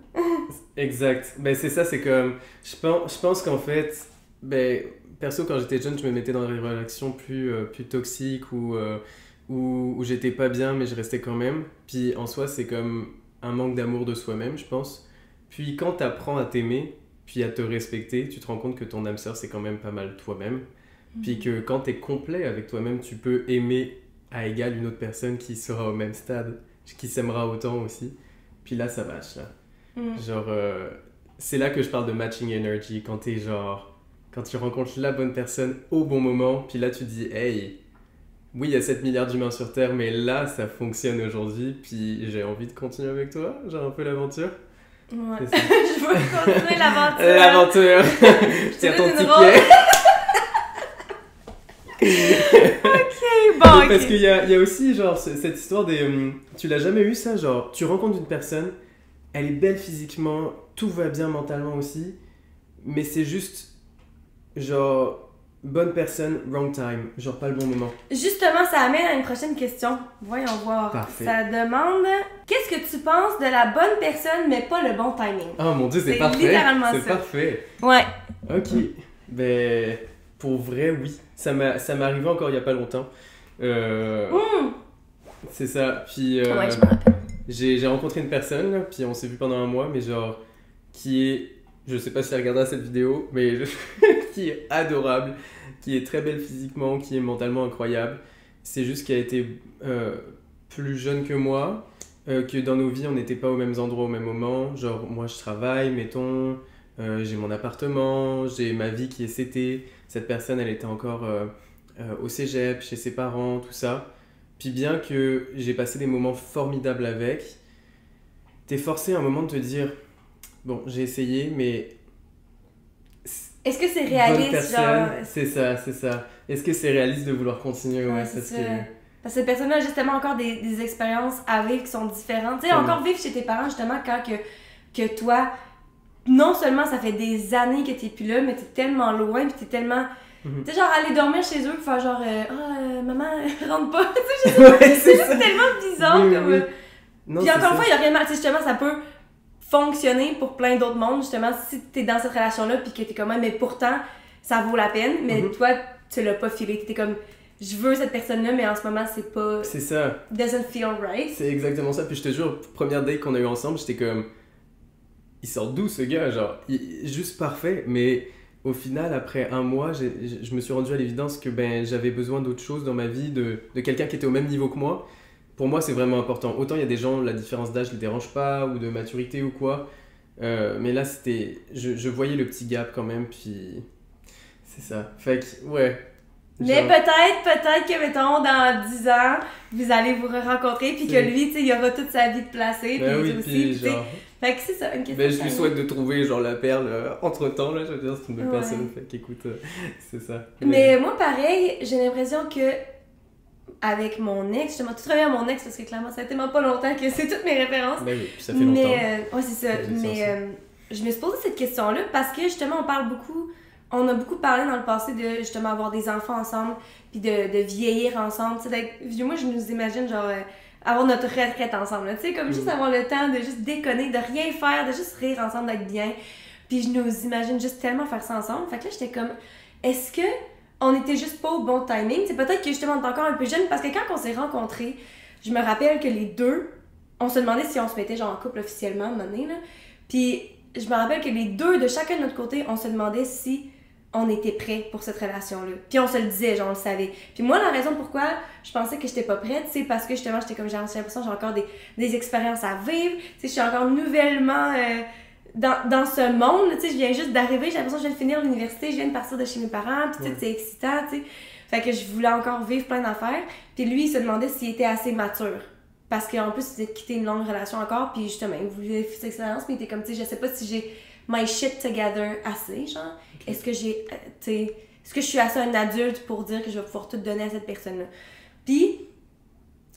Exact. Ben, c'est ça, c'est comme... Je pense qu'en fait, ben, perso, quand j'étais jeune, je me mettais dans des relations plus toxiques où j'étais pas bien, mais je restais quand même. Puis en soi, c'est comme un manque d'amour de soi-même, je pense. Puis quand t'apprends à t'aimer, puis à te respecter, tu te rends compte que ton âme sœur, c'est quand même pas mal toi-même. Puis que quand t'es complet avec toi-même, tu peux aimer à égal une autre personne qui sera au même stade, qui s'aimera autant aussi. Puis là, ça marche, là. Genre, c'est là que je parle de matching energy, quand tu rencontres la bonne personne au bon moment, puis là, tu dis, hey, oui, il y a 7 milliards d'humains sur Terre, mais là, ça fonctionne aujourd'hui, puis j'ai envie de continuer avec toi, genre un peu l'aventure. Ouais. Je veux continuer l'aventure. L'aventure. Je tire ton ticket. Ok, bon, ok. Parce qu'il y a aussi, genre, cette histoire des... tu l'as jamais eu, ça? Genre, tu rencontres une personne, elle est belle physiquement, tout va bien mentalement aussi, mais c'est juste, genre... Bonne personne, wrong time. Genre pas le bon moment. Justement, ça amène à une prochaine question. Voyons voir. Parfait. Ça demande, qu'est-ce que tu penses de la bonne personne, mais pas le bon timing? Oh mon Dieu, c'est parfait. Littéralement c'est ça. Parfait. Ouais. Ok. Ben, pour vrai, oui. Ça m'est arrivé encore il y a pas longtemps. C'est ça. Puis, Ouais, je me rappelle. j'ai rencontré une personne, là, puis on s'est vu pendant un mois, mais genre, qui est... Je sais pas si elle regardera cette vidéo, mais qui est adorable, qui est très belle physiquement, qui est mentalement incroyable. C'est juste qu'elle a été plus jeune que moi, que dans nos vies, on n'était pas aux mêmes endroits au même moment. Genre, moi, je travaille, mettons, j'ai mon appartement, j'ai ma vie qui est CT. Cette personne, elle était encore au cégep, chez ses parents, tout ça. Puis bien que j'ai passé des moments formidables avec, t'es forcé à un moment de te dire... Bon, j'ai essayé, mais... Est-ce que c'est réaliste, personne, genre... C'est ça. Est-ce que c'est réaliste de vouloir continuer? Ouais, c'est ça. que... Parce que cette personne-là a justement encore des expériences à vivre qui sont différentes. Tu sais, encore vivre chez tes parents, justement, quand que toi, non seulement ça fait des années que t'es plus là, mais t'es tellement loin, puis t'es tellement... Mhm. Tu sais, genre aller dormir chez eux, faire genre, maman, rentre pas. Tu sais, je sais pas, Ouais, c'est ça. juste tellement bizarre Oui, comme. oui. Non, Puis c'est encore une ça. fois, il y a rien de mal. Tu sais, justement, ça peut fonctionner pour plein d'autres mondes, justement, si t'es dans cette relation-là, puis que t'es comme, mais pourtant, ça vaut la peine, mais Mhm. toi, tu l'as pas filé. T'es comme, je veux cette personne-là, mais en ce moment, c'est pas. C'est ça. Doesn't feel right. C'est exactement ça. Puis je te jure, première date qu'on a eu ensemble, j'étais comme. Il sort d'où ce gars? Genre, juste parfait. Mais au final, après un mois, je me suis rendu à l'évidence que ben, j'avais besoin d'autre chose dans ma vie, de quelqu'un qui était au même niveau que moi. Pour moi, c'est vraiment important. Autant il y a des gens, la différence d'âge ne les dérange pas, ou de maturité ou quoi. Mais là, c'était. Je voyais le petit gap quand même, puis. C'est ça. Fait que, ouais. Mais Genre- peut-être que, mettons, dans 10 ans, vous allez vous rencontrer, puis que C'est- lui, tu sais, il aura toute sa vie de placée, puis Ben oui, toi aussi, puis puis tu sais. genre. Fait que c'est ça, une question. Ben, je de lui timing. souhaite de trouver genre la perle entre temps, là. Je veux dire, c'est une belle Ouais. personne. Fait qu'écoute, c'est ça. Mais moi, pareil, j'ai l'impression que avec mon ex, justement, tout travailler à mon ex, parce que clairement, ça a tellement pas longtemps que c'est toutes mes références. Ben oui, puis ça fait longtemps. Mais, ouais, c'est ça. Ça fait du Mais sens, je me suis posé cette question-là parce que justement, on a beaucoup parlé dans le passé de justement avoir des enfants ensemble, puis de vieillir ensemble. Tu sais, d'être vieux, moi, je nous imagine genre avoir notre retraite ensemble. là. Tu sais, comme juste avoir le temps de juste déconner, de rien faire, de juste rire ensemble, d'être bien. Puis je nous imagine juste tellement faire ça ensemble. Fait que là, j'étais comme, est-ce que on était juste pas au bon timing? C'est peut-être que justement, on est encore un peu jeune parce que quand on s'est rencontrés, je me rappelle que les deux, on se demandait si on se mettait genre en couple officiellement, à un moment donné, là. Puis je me rappelle que les deux, de chacun de notre côté, on se demandait si on était prêts pour cette relation-là. Puis on se le disait, genre on le savait. Puis moi, la raison pourquoi je pensais que j'étais pas prête, c'est parce que justement, j'étais comme, j'ai l'impression que j'ai encore des expériences à vivre. Tu sais, je suis encore nouvellement dans ce monde. Tu sais, je viens juste d'arriver, j'ai l'impression que je viens de finir l'université, je viens de partir de chez mes parents, puis tu sais, c'est excitant, tu sais. Fait que je voulais encore vivre plein d'affaires. Puis lui, il se demandait s'il était assez mature. Parce qu'en plus, il venait de quitter une longue relation encore, puis justement, il voulait faire cette expérience, mais il était comme, tu sais, je sais pas si j'ai my shit together assez, genre. Okay. Est-ce que j'ai, tu sais, est-ce que je suis assez un adulte pour dire que je vais pouvoir tout donner à cette personne-là? Puis,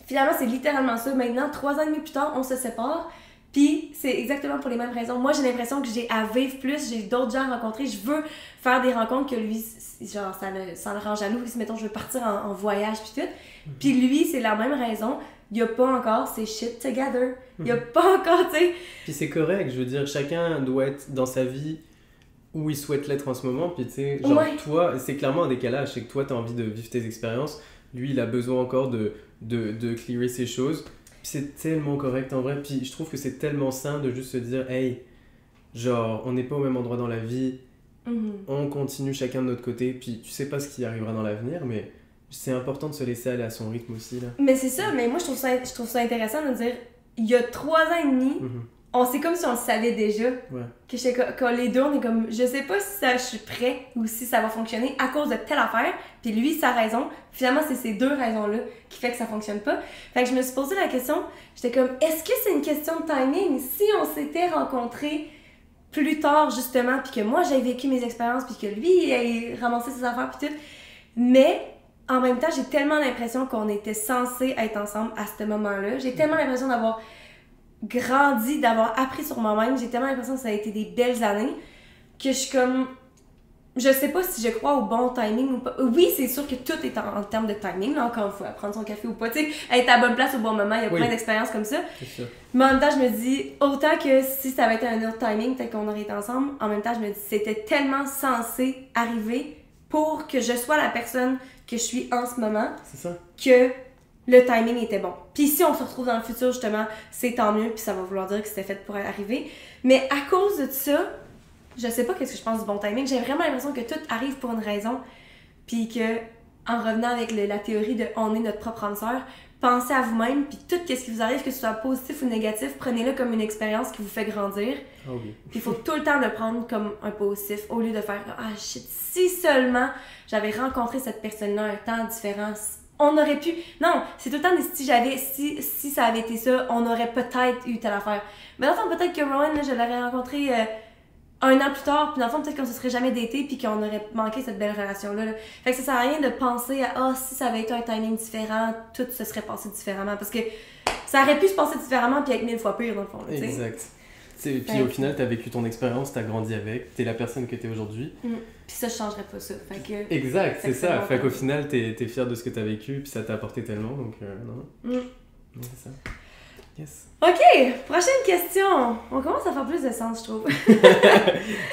finalement, c'est littéralement ça. Maintenant, 3 ans et demi plus tard, on se sépare, puis c'est exactement pour les mêmes raisons. Moi, j'ai l'impression que j'ai à vivre plus, j'ai d'autres gens à rencontrer, je veux faire des rencontres que lui, genre, ça le rend jaloux, si, mettons, je veux partir en voyage, puis tout. Puis lui, c'est la même raison. Il n'y a pas encore ces shit together. Il n'y a pas encore, tu sais. Puis c'est correct, je veux dire, chacun doit être dans sa vie où il souhaite l'être en ce moment. Puis tu sais, genre Ouais. toi, c'est clairement un décalage. C'est que toi, tu as envie de vivre tes expériences. Lui, il a besoin encore de clearer ses choses. Puis c'est tellement correct en vrai. Puis je trouve que c'est tellement sain de juste se dire, hey, genre, on n'est pas au même endroit dans la vie. On continue chacun de notre côté. Puis tu sais pas ce qui arrivera dans l'avenir, mais c'est important de se laisser aller à son rythme aussi, là. Mais c'est ça, mais moi, je trouve ça intéressant de dire, il y a 3 ans et demi, c'est comme si on le savait déjà. Ouais. Que les deux, on est comme, je sais pas si je suis prêt ou si ça va fonctionner à cause de telle affaire. Puis lui, sa raison, finalement, c'est ces deux raisons-là qui fait que ça fonctionne pas. Fait que je me suis posé la question, j'étais comme, est-ce que c'est une question de timing? Si on s'était rencontrés plus tard, justement, puis que moi, j'avais vécu mes expériences, puis que lui, il ait ramassé ses affaires, puis tout. Mais en même temps, j'ai tellement l'impression qu'on était censés être ensemble à ce moment-là. J'ai tellement l'impression d'avoir grandi, d'avoir appris sur moi-même. J'ai tellement l'impression que ça a été des belles années que je suis comme... Je sais pas si je crois au bon timing ou pas. Oui, c'est sûr que tout est en termes de timing, là, encore une fois, prendre son café ou pas, tu sais, être à la bonne place au bon moment, il y a plein d'expériences comme ça. C'est sûr. Mais en même temps, je me dis, autant que si ça avait été un autre timing, peut-être qu'on aurait été ensemble, en même temps, je me dis, c'était tellement censé arriver pour que je sois la personne que je suis en ce moment, C'est ça. que le timing était bon. Puis si on se retrouve dans le futur, justement, c'est tant mieux, puis ça va vouloir dire que c'était fait pour arriver. Mais à cause de ça, je sais pas qu'est-ce que je pense du bon timing. J'ai vraiment l'impression que tout arrive pour une raison, puis que, en revenant avec la théorie de « on est notre propre âme sœur », pensez à vous-même, puis tout ce qui vous arrive, que ce soit positif ou négatif, prenez-le comme une expérience qui vous fait grandir. Ah oui. Puis il faut tout le temps le prendre comme un positif, au lieu de faire « ah shit, si seulement j'avais rencontré cette personne-là à un temps différent, on aurait pu... » Non, c'est tout le temps des si ça avait été ça, on aurait peut-être eu telle affaire. Mais dans le fond, peut-être que Rowan, là, je l'aurais rencontré 1 an plus tard, puis dans le fond, peut-être qu'on se serait jamais daté, puis qu'on aurait manqué cette belle relation-là. Là. Fait que ça sert à rien de penser à « ah, si ça avait été un timing différent, tout se serait passé différemment. » Parce que ça aurait pu se passer différemment, puis être 1000 fois pire, dans le fond. Là, Exact. Puis au final, t'as vécu ton expérience, t'as grandi avec, t'es la personne que t'es aujourd'hui. Puis ça, je changerais pas ça. Fait que... Exact, c'est ça. bon, Fait qu'au final, t'es fier de ce que t'as vécu, puis ça t'a apporté tellement, donc non. C'est ça. Yes. Ok, prochaine question. On commence à faire plus de sens, je trouve.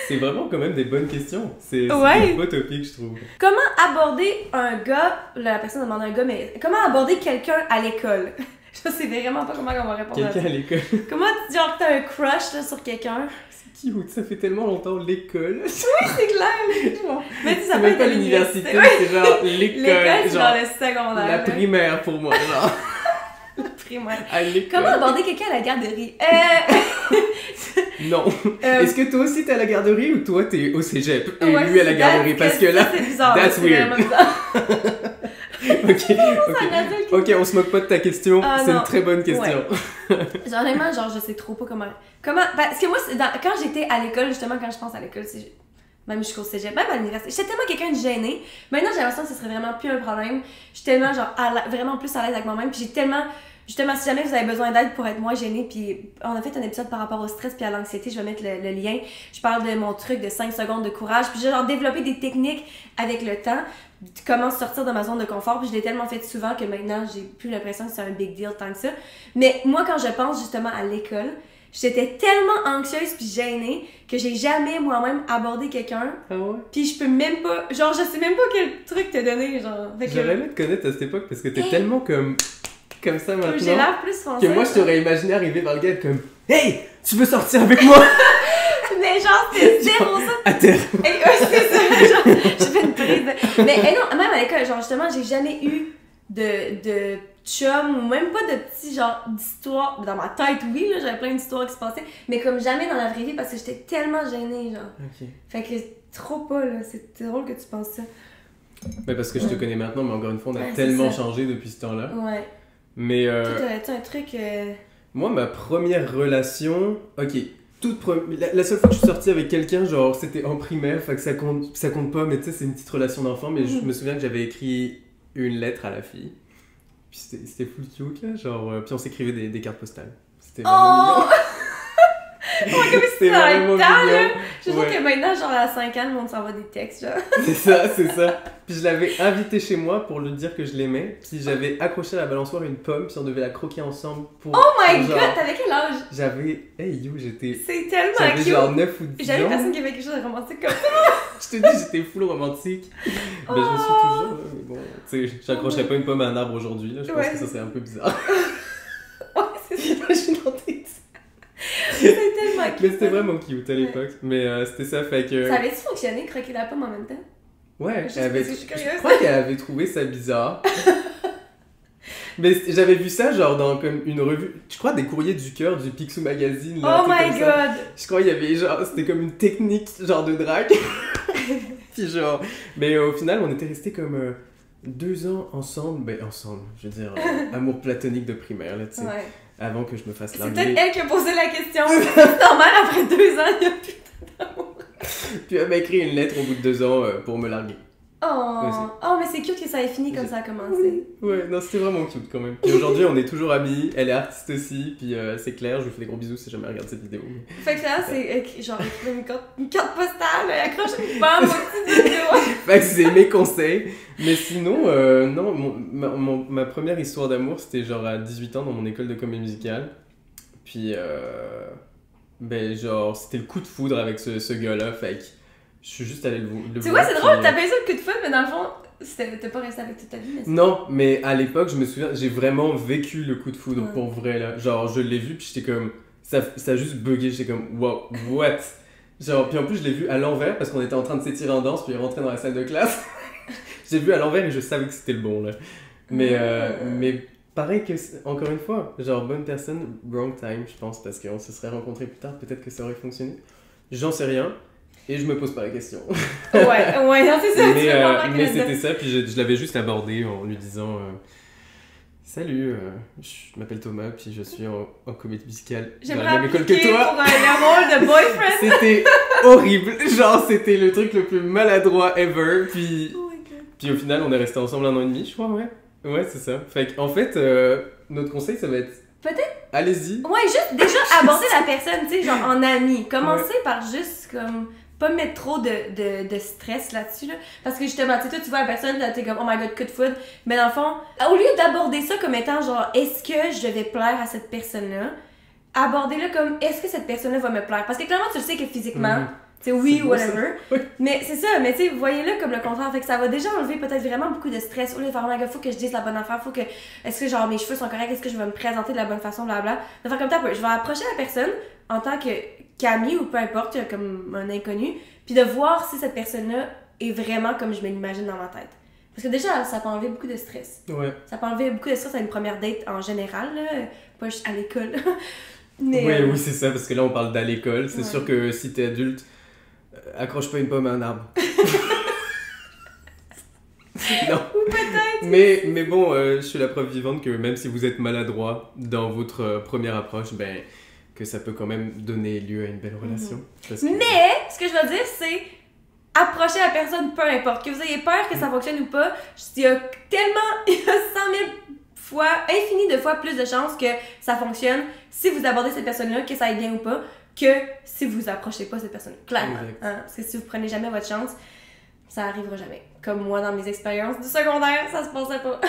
C'est vraiment quand même des bonnes questions. C'est Ouais. beau topic, je trouve. Comment aborder un gars, la personne demande un gars, mais comment aborder quelqu'un à l'école? Je sais vraiment pas comment on va répondre à ça. Quelqu'un à l'école. Comment, genre, t'as un crush là, sur quelqu'un? C'est cute, ça fait tellement longtemps, l'école. Oui, c'est clair. Genre, Mais tu sais, ça c'est peut même être pas à l'université, Ouais. c'est genre l'école. L'école, c'est genre genre le secondaire. la là. primaire pour moi, genre. Primaire. À l'école. Comment aborder quelqu'un à la garderie? Non. Est-ce que toi aussi t'es à la garderie ou toi t'es au cégep et Ouais, lui à la garderie? Parce que là, c'est bizarre. that's c'est weird. vraiment bizarre. ok, C'est un adulte qui- ok, on se moque pas de ta question, Ah, c'est non. une très bonne question. Honnêtement, genre, je sais trop pas comment. Parce que moi, quand j'étais à l'école, justement, quand je pense à l'école, même jusqu'au cégep, même à l'université, j'étais tellement quelqu'un de gêné. Maintenant, j'ai l'impression que ce serait vraiment plus un problème. Je suis tellement, genre, vraiment plus à l'aise avec moi-même. Puis j'ai tellement. Justement, si jamais vous avez besoin d'aide pour être moins gêné, puis on a fait un épisode par rapport au stress puis à l'anxiété, je vais mettre le lien. Je parle de mon truc de 5 secondes de courage, puis j'ai genre développé des techniques avec le temps, comment sortir de ma zone de confort, puis je l'ai tellement fait souvent que maintenant, j'ai plus l'impression que c'est un big deal tant que ça. Mais moi, quand je pense justement à l'école, j'étais tellement anxieuse puis gênée que j'ai jamais moi-même abordé quelqu'un, Ah ouais? puis je peux même pas, genre, je sais même pas quel truc te donner, genre. Fait que- J'aurais aimé te connaître à cette époque parce que t'es tellement comme ça maintenant. J'ai l'air plus foncée. Que moi je t'aurais imaginé arriver dans le gars comme hey, tu veux sortir avec moi? Mais genre, c'est zéro ça. À terre. Hey, c'est ça, genre, j'ai fait une prise de... Mais non, même à l'école, genre, justement, j'ai jamais eu de chum ou même pas de petit genre d'histoire. Dans ma tête, oui, là, j'avais plein d'histoires qui se passaient, mais comme jamais dans la vraie vie parce que j'étais tellement gênée, genre. Ok. Fait que trop pas, là, c'est drôle que tu penses ça. Mais parce que je te connais maintenant, mais encore une fois, on a Ouais, c'est tellement ça. changé depuis ce temps-là. Ouais. Mais Toi, t'aurais-tu un truc... moi, ma première relation, ok, la seule fois que je suis sortie avec quelqu'un, genre, c'était en primaire, fait que ça compte pas, mais tu sais, c'est une petite relation d'enfant, mais je me souviens que j'avais écrit une lettre à la fille. Puis c'était full cute, là, genre, puis on s'écrivait des cartes postales. C'était vraiment mignon. Oh, comme si C'était dans le vraiment temps, là. mignon. Je trouve Ouais. que maintenant, genre, à 5 ans, le monde s'envoie des textes, genre. C'est ça, c'est ça. Puis je l'avais invité chez moi pour lui dire que je l'aimais. Puis j'avais accroché à la balançoire une pomme, puis on devait la croquer ensemble pour. Oh my genre, god, t'avais quel âge? J'avais. Hey you, C'est j'avais tellement cute! genre 9 ou 10 J'avais ans. personne qui avait quelque chose de romantique comme ça. Je te dis, j'étais full romantique. Ben, je me suis toujours. Mais bon, tu sais, j'accrocherais pas une pomme à un arbre aujourd'hui, là. Je pense Ouais. que ça serait un peu bizarre. Ouais, c'est ça. J'imagine en tête. C'est tellement cute. Mais c'était vraiment cute à l'époque. Mais c'était ça, fait que. Ça avait-tu fonctionné, croquer la pomme en même temps? Ouais, Je sais elle avait... pas si je suis curieuse. je crois qu'elle avait trouvé ça bizarre. Mais j'avais vu ça genre dans comme une revue, je crois des courriers du cœur du Picsou Magazine. Là, Oh un truc my comme ça. god! Je crois qu'il y avait genre, c'était comme une technique genre de drague. Puis genre, mais au final on était restés comme 2 ans ensemble, je veux dire, amour platonique de primaire là, tu sais, Ouais. avant que je me fasse C'est larguer. peut-être elle qui a posé la question. C'est normal, après 2 ans, il y a plus d'amour. Puis elle m'a écrit une lettre au bout de 2 ans pour me larguer. Oh, mais c'est cute que ça ait fini comme ça a commencé. Ouais, non, c'était vraiment cute quand même. Puis aujourd'hui, on est toujours amis. Elle est artiste aussi. Puis c'est clair, je lui fais des gros bisous si jamais elle regarde cette vidéo. Fait que là, c'est genre une carte postale, accroche une pomme au petit vidéo. Fait que c'est mes conseils. Mais sinon, non, ma première histoire d'amour, c'était genre à 18 ans dans mon école de comédie musicale. Puis, ben genre, c'était le coup de foudre avec ce gars-là. Fait que je suis juste allé le voir. Tu vois, c'est drôle, t'as payé ça le coup de foudre, mais dans le fond, t'es pas resté avec toute ta vie. Mais Non, mais à l'époque, je me souviens, j'ai vraiment vécu le coup de foudre Ouais. pour vrai là. Genre, je l'ai vu, puis j'étais comme. Ça a juste bugué, j'étais comme, wow, what? Genre, puis en plus, je l'ai vu à l'envers parce qu'on était en train de s'étirer en danse, puis il rentrait dans la salle de classe. J'ai vu à l'envers et je savais que c'était le bon là. Mais pareil que, encore une fois, genre, bonne personne, wrong time, je pense, parce qu'on se serait rencontrés plus tard, peut-être que ça aurait fonctionné. J'en sais rien. Et je me pose pas la question. ouais, non, c'est ça. tu mais veux vraiment mais que- c'était ça, puis je l'avais juste abordé en lui disant salut, je m'appelle Thomas, puis je suis en comédie musicale dans J'aimerais la même école appliquer que toi. pour le rôle de boyfriend. C'était horrible, genre c'était le truc le plus maladroit ever, puis Oh my god. au final on est resté ensemble 1 an et demi, je crois, ouais. Ouais, c'est ça. Fait qu'en fait, notre conseil ça va être allez-y. Ouais, juste déjà aborder la personne, tu sais, genre en ami. Commencer par juste comme pas mettre trop de stress là-dessus, là. Parce que justement, tu sais, toi, tu vois la personne, là, t'es comme, oh my god, coup de foudre. Mais dans le fond, au lieu d'aborder ça comme étant genre, est-ce que je vais plaire à cette personne-là, abordez-le comme, est-ce que cette personne-là va me plaire? Parce que clairement, tu le sais que physiquement, tu sais, oui, C'est whatever. beau, Mais c'est ça, mais tu sais, voyez-le comme le contraire. Fait que ça va déjà enlever peut-être vraiment beaucoup de stress. Au lieu de faire, oh my god, faut que je dise la bonne affaire, faut que, est-ce que genre mes cheveux sont corrects, est-ce que je vais me présenter de la bonne façon, blabla. De faire comme ça, je vais approcher la personne en tant qu'amie ou peu importe, comme un inconnu, puis de voir si cette personne-là est vraiment comme je me l'imagine dans ma tête. Parce que déjà, ça peut enlever beaucoup de stress. Ouais. Ça peut enlever beaucoup de stress à une première date en général, là, pas juste à l'école. Mais, Ouais, oui, c'est ça, parce que là, on parle d'à l'école. C'est sûr que si t'es adulte, accroche pas une pomme à un arbre. Non. Ou peut-être. Mais bon, je suis la preuve vivante que même si vous êtes maladroit dans votre première approche, ben, que ça peut quand même donner lieu à une belle relation. Parce que... Mais, ce que je veux dire, c'est approcher la personne, peu importe. Que vous ayez peur que ça fonctionne ou pas, il y a 100 000 fois, infini de fois plus de chances que ça fonctionne si vous abordez cette personne-là, que ça aille bien ou pas, que si vous approchez pas cette personne. Clairement. Hein? Parce que si vous prenez jamais votre chance, ça arrivera jamais. Comme moi, dans mes expériences du secondaire, ça se passait pas.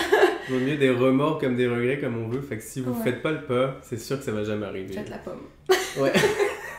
Vaut mieux des remords comme des regrets comme on veut. Fait que si vous faites pas le pas, c'est sûr que ça va jamais arriver. Faites la pomme. Ouais.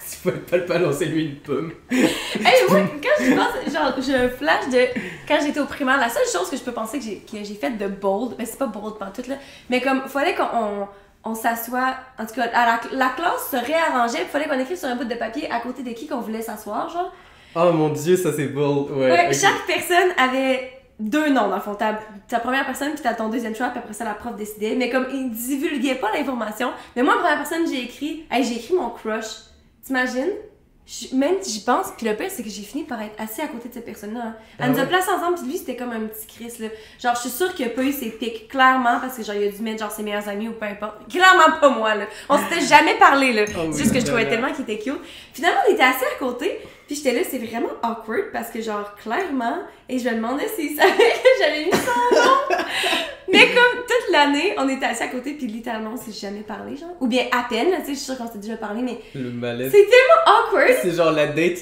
Si vous faites pas le pas, lancez-lui une pomme. Hey, moi, quand je pense, genre, j'ai un flash de quand j'étais au primaire, la seule chose que je peux penser que j'ai fait de bold, ben c'est pas bold pantoute là, mais comme, fallait qu'on s'assoie, en tout cas, la classe se réarrangeait, il fallait qu'on écrive sur un bout de papier à côté de qui qu'on voulait s'asseoir, genre. Oh mon dieu, ça c'est bold. Ouais, Ouais, okay. chaque personne avait 2 noms dans le fond. T'as ta première personne, puis t'as ton deuxième choix, puis après ça, la prof décidait. Mais comme ils divulguaient pas l'information, mais moi, la première personne, j'ai écrit mon crush. T'imagines? Même si j'y pense, puis le pire, c'est que j'ai fini par être assis à côté de cette personne-là. Hein. Elle nous a placés ensemble, puis lui, c'était comme un petit Chris, là. Genre, je suis sûre qu'il a pas eu ses pics, clairement, parce que genre, il a dû mettre genre ses meilleurs amis ou peu importe. Clairement pas moi, là. On s'était jamais parlé, là. C'est juste que je trouvais tellement qu'il était cute. Finalement, on était assis à côté, puis j'étais là, c'est vraiment awkward, parce que genre, clairement, et je me demandais s'il savait que j'avais mis son nom. Mais comme toute l'année, on était assis à côté, puis littéralement, on s'est jamais parlé, genre. Ou bien à peine, tu sais, je suis sûre qu'on s'était déjà parlé, mais. Le malaise. C'est tellement awkward! C'est genre la date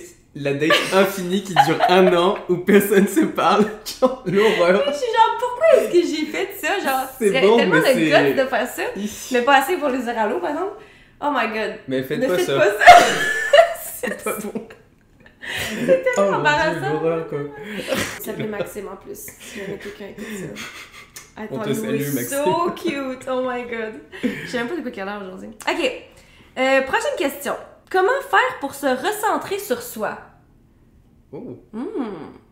infinie qui dure 1 an où personne se parle. Genre, l'horreur. Je suis genre, pourquoi est-ce que j'ai fait ça? Genre, c'est bon, tellement mais de guts de faire ça. Mais pas assez pour les dire allô, par exemple. Oh my god. Mais faites Ne pas faites ça. pas ça. C'est pas bon. C'est tellement embarrassant. Dieu, l'horreur, quoi. Il s'appelait Maxime en plus. Si jamais quelqu'un écoute ça. On Attends, te salue, Maxime. So cute. Oh my god. Je sais même pas de quoi quelle heure aujourd'hui. Ok. Prochaine question. Comment faire pour se recentrer sur soi? Oh.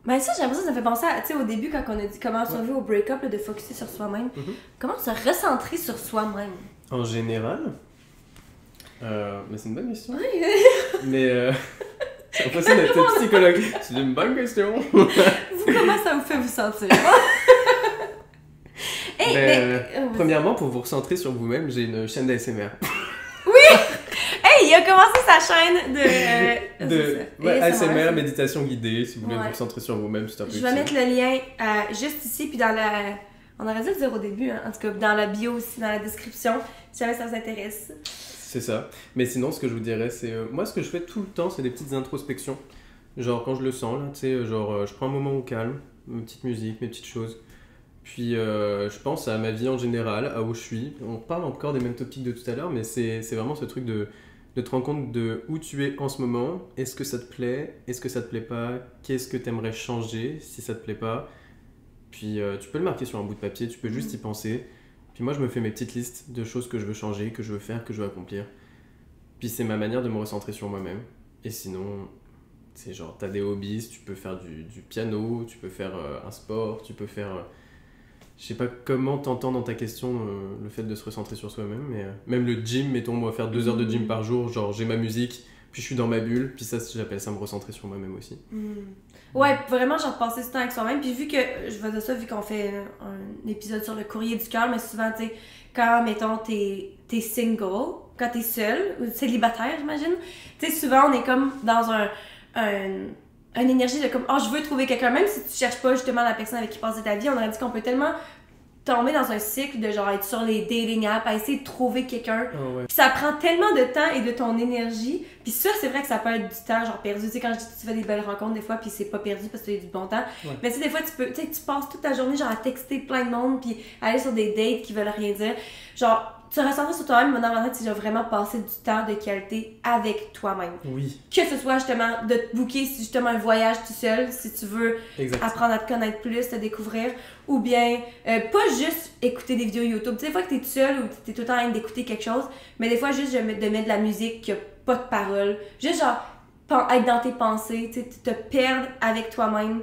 Ben ça, j'ai l'impression que ça me fait penser à, tu sais, au début, quand on a dit comment survivre au break-up, là, de focusser sur soi-même. Comment se recentrer sur soi-même? En général, mais c'est une bonne question. Oui. Mais j'ai l'impression d'être psychologue. C'est une bonne question. Vous, comment ça vous fait vous sentir? Hey, premièrement, pour vous recentrer sur vous-même, j'ai une chaîne d'ASMR. Hey, il a commencé sa chaîne de ASMR, méditation guidée, si vous voulez vous recentrer sur vous-même, c'est un peu Je vais mettre le lien juste ici, puis dans la... On aurait dû le dire au début, hein, en tout cas dans la bio aussi, dans la description, si jamais ça vous intéresse. C'est ça. Mais sinon, ce que je vous dirais, c'est... moi, ce que je fais tout le temps, c'est des petites introspections. Genre, quand je le sens, là, tu sais, genre, je prends un moment au calme, mes petites musiques, mes petites choses. Puis, je pense à ma vie en général, à où je suis. On parle encore des mêmes topics de tout à l'heure, mais c'est vraiment ce truc de te rendre compte de où tu es en ce moment. Est-ce que ça te plaît? Est-ce que ça te plaît pas? Qu'est-ce que tu aimerais changer si ça te plaît pas? Puis, tu peux le marquer sur un bout de papier, tu peux juste y penser. Puis moi, je me fais mes petites listes de choses que je veux changer, que je veux faire, que je veux accomplir. Puis c'est ma manière de me recentrer sur moi-même. Et sinon, c'est genre, t'as des hobbies, tu peux faire du piano, tu peux faire un sport, tu peux faire... je sais pas comment t'entends dans ta question le fait de se recentrer sur soi-même, mais même le gym, mettons, moi faire 2 heures de gym par jour, genre j'ai ma musique, puis je suis dans ma bulle, puis ça, j'appelle ça me recentrer sur moi-même aussi. Ouais, vraiment, genre passer ce temps avec soi-même. Puis vu que, je vais dire ça, vu qu'on fait un épisode sur le courrier du cœur, mais souvent, tu sais, quand, mettons, t'es single, quand t'es seul, ou célibataire, j'imagine, tu sais, souvent, on est comme dans une énergie de comme, oh, je veux trouver quelqu'un, même si tu cherches pas justement la personne avec qui passer ta vie, on aurait dit qu'on peut tellement tomber dans un cycle de genre être sur les dating apps, à essayer de trouver quelqu'un. Oh, ouais. Puis ça prend tellement de temps et de ton énergie. Puis ça, c'est vrai que ça peut être du temps genre perdu. Tu sais, quand je dis que tu fais des belles rencontres des fois, puis c'est pas perdu parce que tu as eu du bon temps. Ouais. Mais tu sais, des fois, tu passes toute ta journée genre à texter plein de monde, puis aller sur des dates qui veulent rien dire. Genre, te recentrer sur toi-même, mon avantage, c'est genre vraiment passer du temps de qualité avec toi-même. Oui, Que ce soit justement de te booker justement un voyage tout seul, si tu veux exact. apprendre à te connaître plus, te découvrir, ou bien pas juste écouter des vidéos YouTube. Tu sais, des fois que t'es tout seul ou t'es tout le temps en train d'écouter quelque chose, mais des fois juste de mettre de la musique qui a pas de paroles, juste genre être dans tes pensées, tu sais, te perdre avec toi-même.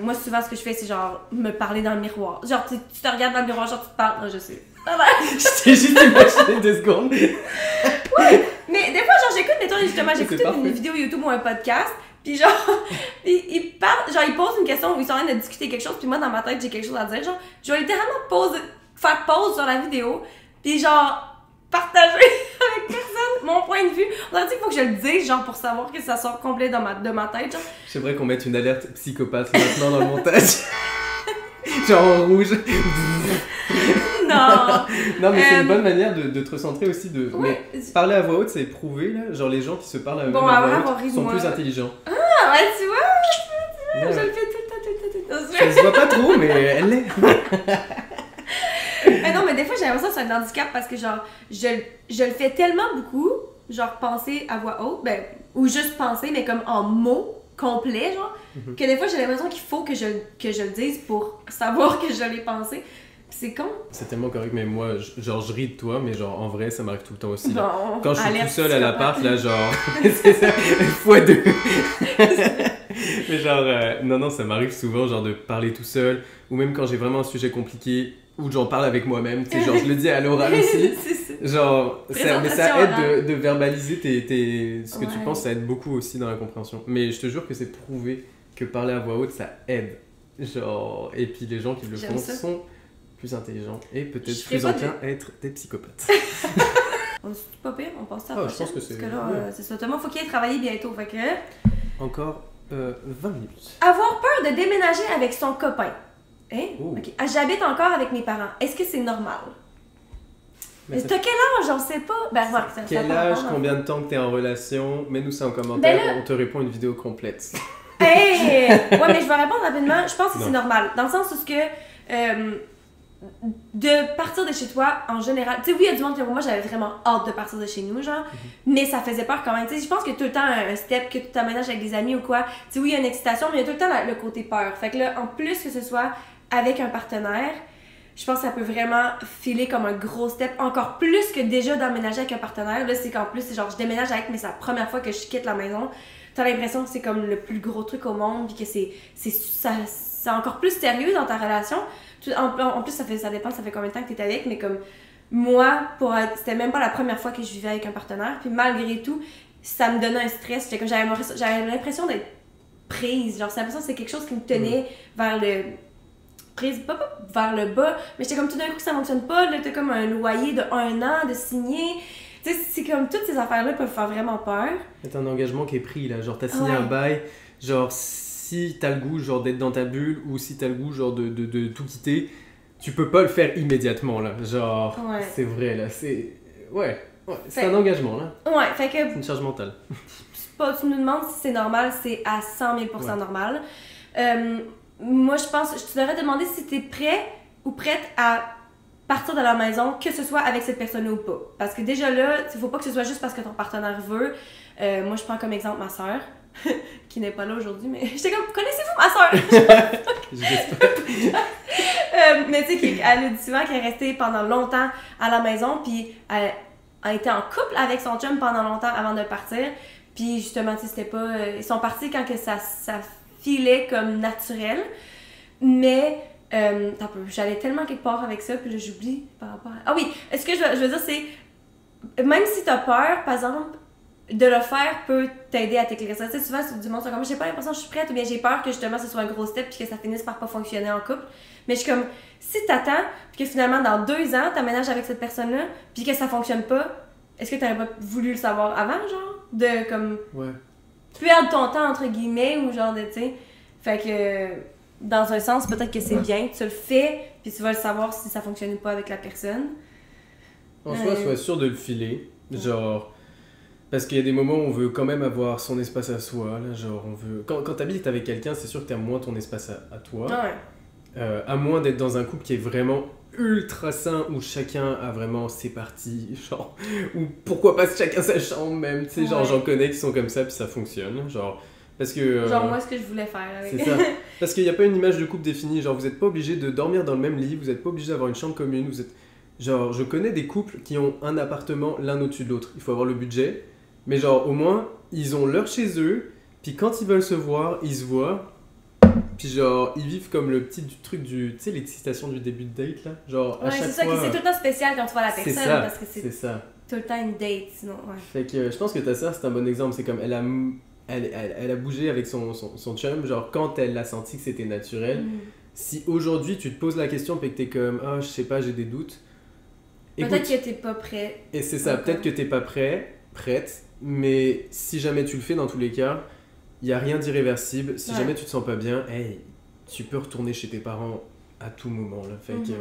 Moi, souvent, ce que je fais, c'est genre me parler dans le miroir. Genre, tu te regardes dans le miroir, genre tu te parles. Non, je sais. Je t'ai juste imaginé 2 secondes. Mais des fois, genre, j'écoute, mettons, justement, j'écoute parfait. une vidéo YouTube ou un podcast, puis genre, ils parlent, genre, ils posent une question où ils sont en train de discuter quelque chose, puis moi, dans ma tête, j'ai quelque chose à dire, genre, je vais littéralement faire pause sur la vidéo, puis genre, partager avec personne mon point de vue. On a dit qu'il faut que je le dise, genre, pour savoir que ça sort complet de ma tête, genre. J'aimerais qu'on mette une alerte psychopathe maintenant dans le montage. Genre en rouge. Non! Non, mais c'est une bonne manière de te recentrer aussi. Ouais. Mais parler à voix haute, c'est prouvé, là. Genre, les gens qui se parlent à eux-mêmes Bon, à après, voix on rit haute de sont moi. plus intelligents. Ah, ouais, tu vois, Ouais, je ouais. le fais tout le temps. Je se vois pas trop, mais elle l'est. Mais non, mais des fois, j'ai l'impression que c'est un handicap parce que, genre, je le fais tellement beaucoup, genre, penser à voix haute, ben, ou juste penser, mais comme en mots complets, genre, que des fois, j'ai l'impression qu'il faut que je le dise pour savoir que je l'ai pensé. Puis c'est con. C'est tellement correct, mais moi, je ris de toi, mais genre, en vrai, ça m'arrive tout le temps aussi. Là. Bon, Quand je suis alerte tout seul à l'appart, psychopathe. là, genre, c'est ça, x2. Mais genre, non, ça m'arrive souvent, genre, de parler tout seul, ou même quand j'ai vraiment un sujet compliqué, ou j'en parle avec moi-même, tu sais, genre, je le dis à l'oral aussi. C'est ça. Genre, mais ça Présentation aide orale. de verbaliser ce que tu Ouais. penses, ça aide beaucoup aussi dans la compréhension. Mais je te jure que c'est prouvé que parler à voix haute, ça aide. Genre, et puis les gens qui le J'aime font ça. sont plus intelligents et Je peut-être ferais plus pas enclins à être des psychopathes. On est pas pire, on passe ça à Ah, la je pense prochaine, que c'est- parce que là, ouais. c'est ça. Thomas, faut qu'il aille travailler bientôt, fait que... Encore 20 minutes. Avoir peur de déménager avec son copain. Hein? Oh. Ok. Ah, j'habite encore avec mes parents. Est-ce que c'est normal? Mais ça T'as quel âge? J'en sais pas. Ben, remarque, ça Quel peut âge, répondre. combien de temps que t'es en relation? Mets-nous ça en commentaire, Ben là- on te répond une vidéo complète. Hey! Ouais, mais je vais répondre rapidement. Je pense que Non. c'est normal. Dans le sens où ce que... de partir de chez toi, en général... Tu sais, oui, il y a du monde qui... Moi, j'avais vraiment hâte de partir de chez nous, genre. Mais ça faisait peur quand même. Tu sais, je pense que tout le temps, un step, que tu t'aménages avec des amis ou quoi, tu sais, oui, il y a une excitation, mais il y a tout le temps le côté peur. Fait que là, en plus que ce soit avec un partenaire, je pense que ça peut vraiment filer comme un gros step, encore plus que déjà d'emménager avec un partenaire. Là, c'est qu'en plus, c'est genre, je déménage avec, mais c'est la première fois que je quitte la maison. T'as l'impression que c'est comme le plus gros truc au monde, puis que c'est encore plus sérieux dans ta relation. En plus, ça dépend, ça fait combien de temps que t'es avec, mais comme moi, c'était même pas la première fois que je vivais avec un partenaire, puis malgré tout, ça me donnait un stress. J'avais l'impression d'être prise, genre, j'ai l'impression que c'est quelque chose qui me tenait vers le... prise, pas vers le bas, mais j'étais comme tout d'un coup que ça fonctionne pas, là, t'as comme un loyer de 1 an de signer. Tu sais, c'est comme toutes ces affaires-là peuvent faire vraiment peur. C'est un engagement qui est pris là, genre t'as signé Ouais. un bail, genre si t'as le goût genre d'être dans ta bulle ou si t'as le goût genre de tout quitter, tu peux pas le faire immédiatement là, genre Ouais. c'est vrai là, c'est... Ouais, c'est Fait- un engagement là, Ouais, fait que c'est une charge mentale. tu nous demandes si c'est normal, c'est à 100 000 Ouais. normal. Moi, je pense, je te devrais demander si t'es prêt ou prête à partir de la maison, que ce soit avec cette personne ou pas. Parce que déjà là, il faut pas que ce soit juste parce que ton partenaire veut. Moi, je prends comme exemple ma soeur, qui n'est pas là aujourd'hui, mais j'étais comme, connaissez-vous ma soeur? J'espère. Mais tu sais, elle a dit souvent qu'elle est restée pendant longtemps à la maison, puis elle a été en couple avec son chum pendant longtemps avant de partir. Puis justement, tu sais, c'était pas... ils sont partis quand que ça filait comme naturel. Mais, attends un peu, j'allais tellement quelque part avec ça, puis là, j'oublie par rapport à... Ah oui, ce que je veux dire, c'est... Même si t'as peur, par exemple, de le faire peut t'aider à t'éclaircir. Tu sais, souvent, c'est du monde, c'est comme, j'ai pas l'impression que je suis prête, ou bien j'ai peur que justement, ce soit un gros step, puis que ça finisse par pas fonctionner en couple. Mais je suis comme, si t'attends, puis que finalement, dans 2 ans, t'aménages avec cette personne-là, puis que ça fonctionne pas, est-ce que t'aurais pas voulu le savoir avant, genre? De, comme, Ouais. perdre ton temps, entre guillemets, ou genre de, tu sais. Fait que, dans un sens, peut-être que c'est bien, tu le fais, puis tu vas le savoir si ça fonctionne ou pas avec la personne. En soi, sois sûr de le filer. Genre, parce qu'il y a des moments où on veut quand même avoir son espace à soi. Là, genre, on veut... Quand t'habites avec quelqu'un, c'est sûr que t'aimes moins ton espace à toi. À moins d'être dans un couple qui est vraiment ultra sain, où chacun a vraiment ses parties, genre, ou pourquoi pas chacun sa chambre même, tu sais, genre j'en connais qui sont comme ça, puis ça fonctionne, genre, parce que... Genre moi, ce que je voulais faire avec... C'est ça, parce qu'il n'y a pas une image de couple définie, genre vous n'êtes pas obligé de dormir dans le même lit, vous n'êtes pas obligé d'avoir une chambre commune, vous êtes... Genre, je connais des couples qui ont un appartement l'un au-dessus de l'autre, il faut avoir le budget, mais genre, au moins, ils ont leur chez eux, puis quand ils veulent se voir, ils se voient. Puis genre, ils vivent comme le petit truc du... Tu sais, l'excitation du début de date, là? Genre, à chaque fois... c'est ça, c'est tout le temps spécial quand tu vois la personne, ça, parce que c'est ça. tout le temps une date, sinon, Fait que je pense que ta sœur, c'est un bon exemple. C'est comme, elle a bougé avec son chum, genre, quand elle a senti que c'était naturel. Si aujourd'hui, tu te poses la question, puis que t'es comme, ah, je sais pas, j'ai des doutes. Peut-être que t'es pas prêt. Et c'est ça, peut-être que t'es pas prête, mais si jamais tu le fais, dans tous les cas... Il n'y a rien d'irréversible. Si jamais tu te sens pas bien, hey, tu peux retourner chez tes parents à tout moment. Là. Fait que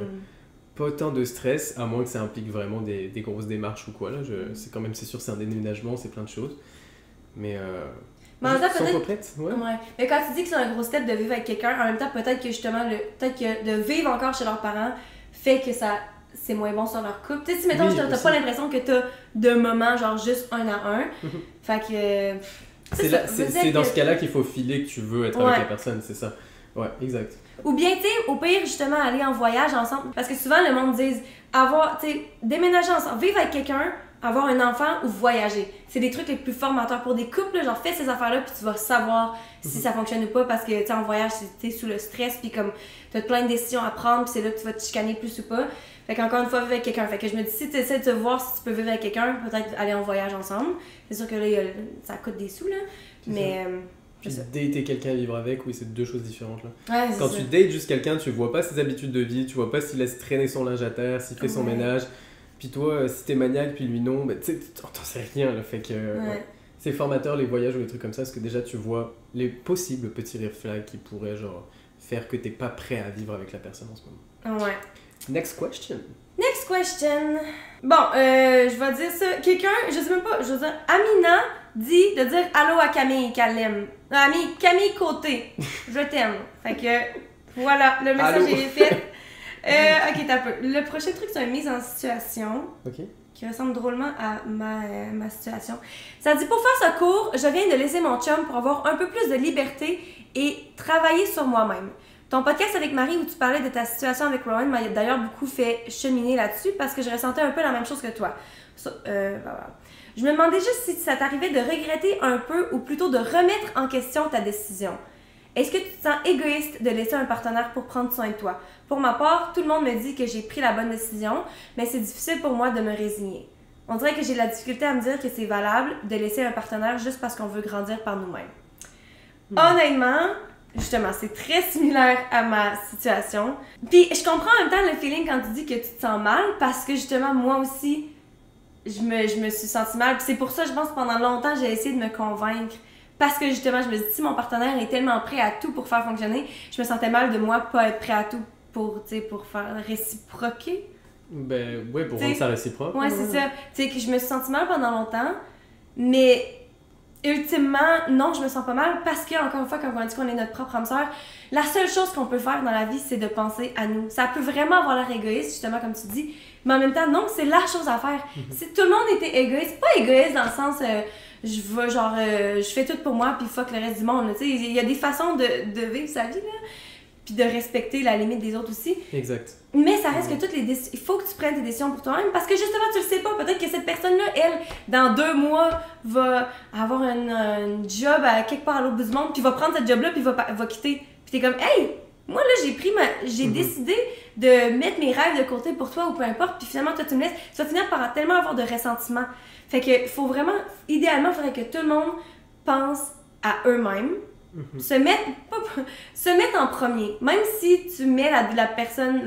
pas tant de stress, à moins que ça implique vraiment des grosses démarches ou quoi. Là. C'est sûr, c'est un déménagement, c'est plein de choses. Mais en même temps, peut-être... prête. Ouais. Mais quand tu dis que c'est un gros step de vivre avec quelqu'un, en même temps, peut-être que justement, peut-être que de vivre encore chez leurs parents fait que c'est moins bon sur leur couple. Tu sais, si mettons, t'as pas l'impression que t'as de moments, genre juste 1 à 1. Fait que... C'est dans ce cas-là qu'il faut filer que tu veux être avec la personne, c'est ça. Ouais, exact. Ou bien, tu sais, au pire, justement, aller en voyage ensemble. Parce que souvent, le monde dit déménager ensemble, vivre avec quelqu'un, avoir un enfant ou voyager. C'est des trucs les plus formateurs pour des couples, là, genre fais ces affaires-là, puis tu vas savoir si ça fonctionne ou pas. Parce que, tu sais, en voyage, t'es sous le stress, puis comme t'as plein de décisions à prendre, puis c'est là que tu vas te chicaner plus ou pas. Fait qu'encore une fois, vivre avec quelqu'un. Fait que je me dis, si tu essaies de voir si tu peux vivre avec quelqu'un, peut-être aller en voyage ensemble. C'est sûr que là, ça coûte des sous, là. Mais. Puis dater quelqu'un à vivre avec, oui, c'est deux choses différentes, là. Ouais, quand tu dates juste quelqu'un, tu vois pas ses habitudes de vie, tu vois pas s'il laisse traîner son linge à terre, s'il fait son ménage. Puis toi, si t'es maniaque, puis lui non, ben, tu sais, t'en sais rien, là. Fait que. C'est formateur, les voyages ou les trucs comme ça, parce que déjà, tu vois les possibles petits red flags qui pourraient, genre, faire que t'es pas prêt à vivre avec la personne en ce moment. Ouais. Next question. Bon, je vais dire ça. Quelqu'un, je sais même pas, je veux dire, Amina dit de dire allô à Camille qu'elle l'aime. Camille Côté, je t'aime. Fait que, voilà, le message est fait. Ok, t'as peu. Le prochain truc, c'est une mise en situation. Ok. Qui ressemble drôlement à ma situation. Ça dit, pour faire ça court, je viens de laisser mon chum pour avoir un peu plus de liberté et travailler sur moi-même. Ton podcast avec Marie où tu parlais de ta situation avec Rowan m'a d'ailleurs beaucoup fait cheminer là-dessus parce que je ressentais un peu la même chose que toi. Je me demandais juste si ça t'arrivait de regretter un peu ou plutôt de remettre en question ta décision. Est-ce que tu te sens égoïste de laisser un partenaire pour prendre soin de toi? Pour ma part, tout le monde me dit que j'ai pris la bonne décision, mais c'est difficile pour moi de me résigner. On dirait que j'ai de la difficulté à me dire que c'est valable de laisser un partenaire juste parce qu'on veut grandir par nous-mêmes. Honnêtement, justement, c'est très similaire à ma situation. Puis je comprends en même temps le feeling quand tu dis que tu te sens mal parce que justement, moi aussi, je me suis sentie mal. Puis c'est pour ça, je pense, pendant longtemps, j'ai essayé de me convaincre. Parce que justement, je me dis, si mon partenaire est tellement prêt à tout pour faire fonctionner, je me sentais mal de moi pas être prêt à tout pour faire réciproquer. Ben, ouais, pour rendre ça réciproque. Ouais, c'est ça. Tu sais, que je me suis sentie mal pendant longtemps, mais ultimement, non, je me sens pas mal parce que, encore une fois, quand on dit qu'on est notre propre âme sœur, la seule chose qu'on peut faire dans la vie, c'est de penser à nous. Ça peut vraiment avoir l'air égoïste, justement, comme tu dis, mais en même temps, non, c'est la chose à faire. Si tout le monde était égoïste, pas égoïste dans le sens, je fais tout pour moi, puis fuck le reste du monde. Tu sais, il y a des façons de vivre sa vie, là, puis de respecter la limite des autres aussi. Exact. Mais ça reste que toutes les décisions, il faut que tu prennes tes décisions pour toi-même parce que justement, tu le sais pas. Peut-être que cette personne-là, elle, dans 2 mois, va avoir un job à quelque part à l'autre bout du monde, puis va prendre cette job-là, puis va quitter. Puis t'es comme, hey, moi là, j'ai décidé de mettre mes rêves de côté pour toi ou peu importe, puis finalement, toi, tu me laisses. Tu vas finir par tellement avoir de ressentiment. Fait que faut vraiment, idéalement, il faudrait que tout le monde pense à eux-mêmes. Se mettre en premier. Même si tu mets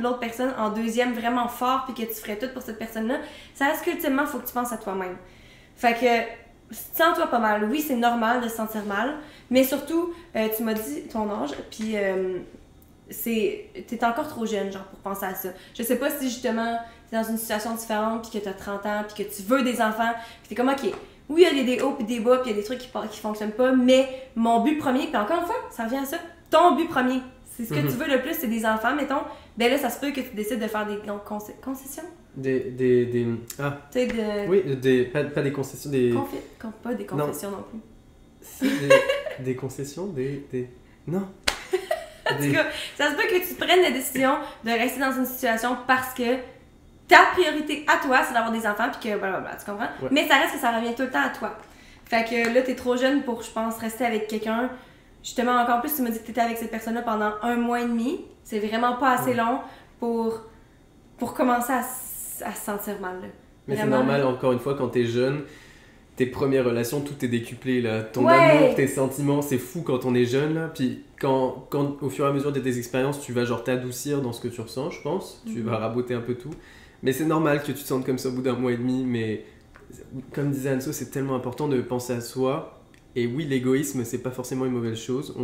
l'autre personne en deuxième vraiment fort puis que tu ferais tout pour cette personne-là, ça reste qu'ultimement, il faut que tu penses à toi-même. Fait que, sens-toi pas mal. Oui, c'est normal de se sentir mal, mais surtout, tu m'as dit ton âge, puis t'es encore trop jeune, genre, pour penser à ça. Je sais pas si, justement, t'es dans une situation différente, puis que t'as 30 ans, puis que tu veux des enfants, puis t'es comme, OK, oui, il y a des hauts puis des bas, puis il y a des trucs qui fonctionnent pas, mais mon but premier, puis encore une fois, ça revient à ça, ton but premier, c'est ce que tu veux le plus, c'est des enfants, mettons, ben là, ça se peut que tu décides de faire des concessions. Ah. Tu sais, de... Oui, pas des concessions, des... Pas des confessions non plus. Si, des concessions, Non. En tout cas, ça se peut que tu prennes la décision de rester dans une situation parce que ta priorité à toi, c'est d'avoir des enfants, puis que blablabla, tu comprends? Ouais. Mais ça reste que ça revient tout le temps à toi. Fait que là, t'es trop jeune pour, je pense, rester avec quelqu'un. Justement, encore plus, tu m'as dit que t'étais avec cette personne-là pendant 1 mois et demi. C'est vraiment pas assez long pour commencer à se sentir mal. Là. Mais vraiment, c'est normal, là. encore une fois, quand t'es jeune, tes premières relations, tout est décuplé, là. Ton Ouais. amour, tes sentiments, c'est fou quand on est jeune, là. Puis quand au fur et à mesure de tes expériences, tu vas genre t'adoucir dans ce que tu ressens, je pense. Tu vas raboter un peu tout. Mais c'est normal que tu te sentes comme ça au bout d'1 mois et demi, mais comme disait Anso, c'est tellement important de penser à soi. Et oui, l'égoïsme, c'est pas forcément une mauvaise chose.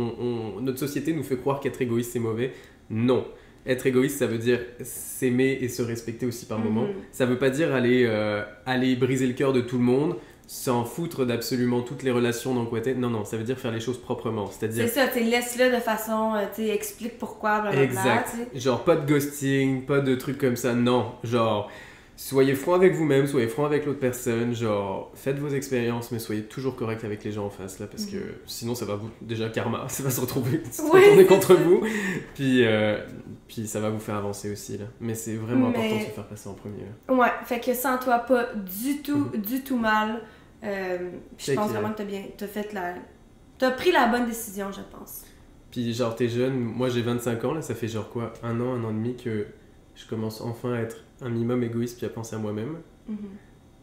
Notre société nous fait croire qu'être égoïste, c'est mauvais. Non. Être égoïste, ça veut dire s'aimer et se respecter aussi par moment. Ça veut pas dire aller briser le cœur de tout le monde, s'en foutre d'absolument toutes les relations dans quoi t'es. Non, ça veut dire faire les choses proprement. C'est-à-dire... C'est ça, tu laisse-le de façon, tu explique pourquoi, blablabla. Exact. T'sais. Genre, pas de ghosting, pas de trucs comme ça. Non, genre, soyez franc avec vous-même, soyez franc avec l'autre personne. Genre, faites vos expériences, mais soyez toujours correct avec les gens en face, là, parce que sinon, ça va vous... Déjà, karma, ça va se retourner contre vous. Puis ça va vous faire avancer aussi, là. Mais c'est vraiment important de se faire passer en premier. Là. Ouais, fait que sens-toi pas du tout mal. Puis je pense vraiment que t'as pris la bonne décision, je pense. Puis genre, t'es jeune, moi j'ai 25 ans, là, ça fait genre quoi, 1 an et demi que je commence enfin à être un minimum égoïste puis à penser à moi-même.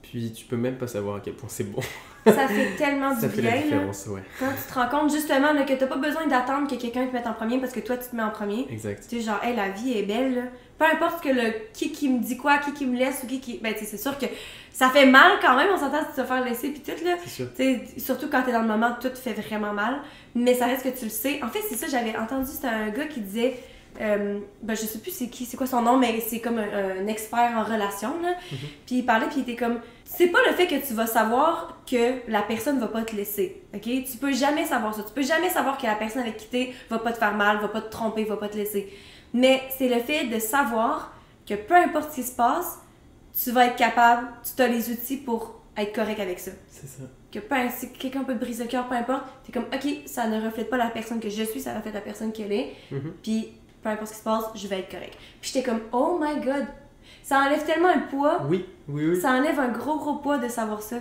Puis tu peux même pas savoir à quel point c'est bon. Ça fait tellement du Ça fait bien, la différence, là, ouais. quand tu te rends compte justement là, que t'as pas besoin d'attendre que quelqu'un te mette en premier parce que toi tu te mets en premier. Exact. Tu sais, genre, hey, la vie est belle, là. Peu importe que qui me dit quoi, qui me laisse ou qui... Ben, tu sais, c'est sûr que ça fait mal quand même, on s'entend si tu vas faire laisser puis tout, là. C'est sûr. Tu sais, surtout quand t'es dans le moment, tout fait vraiment mal. Mais ça reste que tu le sais. En fait, c'est ça, j'avais entendu, c'était un gars qui disait... ben, je sais plus c'est quoi son nom, mais c'est comme un expert en relations, là. Puis il parlait, puis il était comme... C'est pas le fait que tu vas savoir que la personne va pas te laisser, ok? Tu peux jamais savoir ça. Tu peux jamais savoir que la personne avec qui t'es va pas te faire mal, va pas te tromper, va pas te laisser. Mais c'est le fait de savoir que peu importe ce qui se passe, tu vas être capable, tu as les outils pour être correct avec ça. C'est ça. Que si quelqu'un peut te briser le cœur, peu importe, t'es comme, ok, ça ne reflète pas la personne que je suis, ça reflète la personne qu'elle est. Puis peu importe ce qui se passe, je vais être correct. Puis j'étais comme, oh my god! Ça enlève tellement le poids. Oui. Ça enlève un gros poids de savoir ça.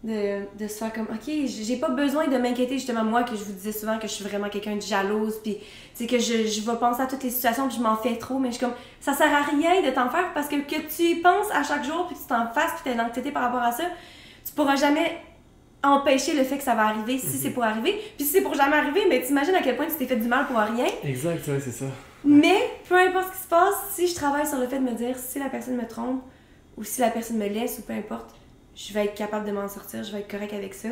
De se faire comme, ok, j'ai pas besoin de m'inquiéter, justement, moi, que je vous disais souvent que je suis vraiment quelqu'un de jalouse, puis, tu sais, que je vais penser à toutes les situations, puis je m'en fais trop, mais je suis comme, ça sert à rien de t'en faire, parce que tu y penses à chaque jour, puis tu t'en fasses, puis t'as une anxiété par rapport à ça, tu pourras jamais empêcher le fait que ça va arriver si c'est pour arriver. Puis si c'est pour jamais arriver, mais t'imagines à quel point tu t'es fait du mal pour rien. Exact, ouais, c'est ça. Mais peu importe ce qui se passe, si je travaille sur le fait de me dire si la personne me trompe ou si la personne me laisse ou peu importe, je vais être capable de m'en sortir, je vais être correct avec ça.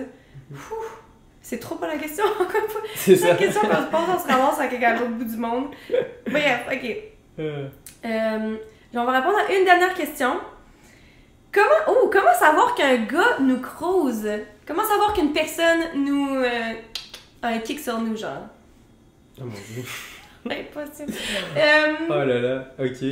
C'est trop pas la question, encore une fois. C'est ça. La question qu'on se pose, on se ramasse à quelqu'un à l'autre bout du monde. Bref, ok. On va répondre à une dernière question. Comment savoir qu'un gars nous crouse? Comment savoir qu'une personne nous a un kick sur nous, genre? Oh mon dieu. Impossible. Oh là là, ok.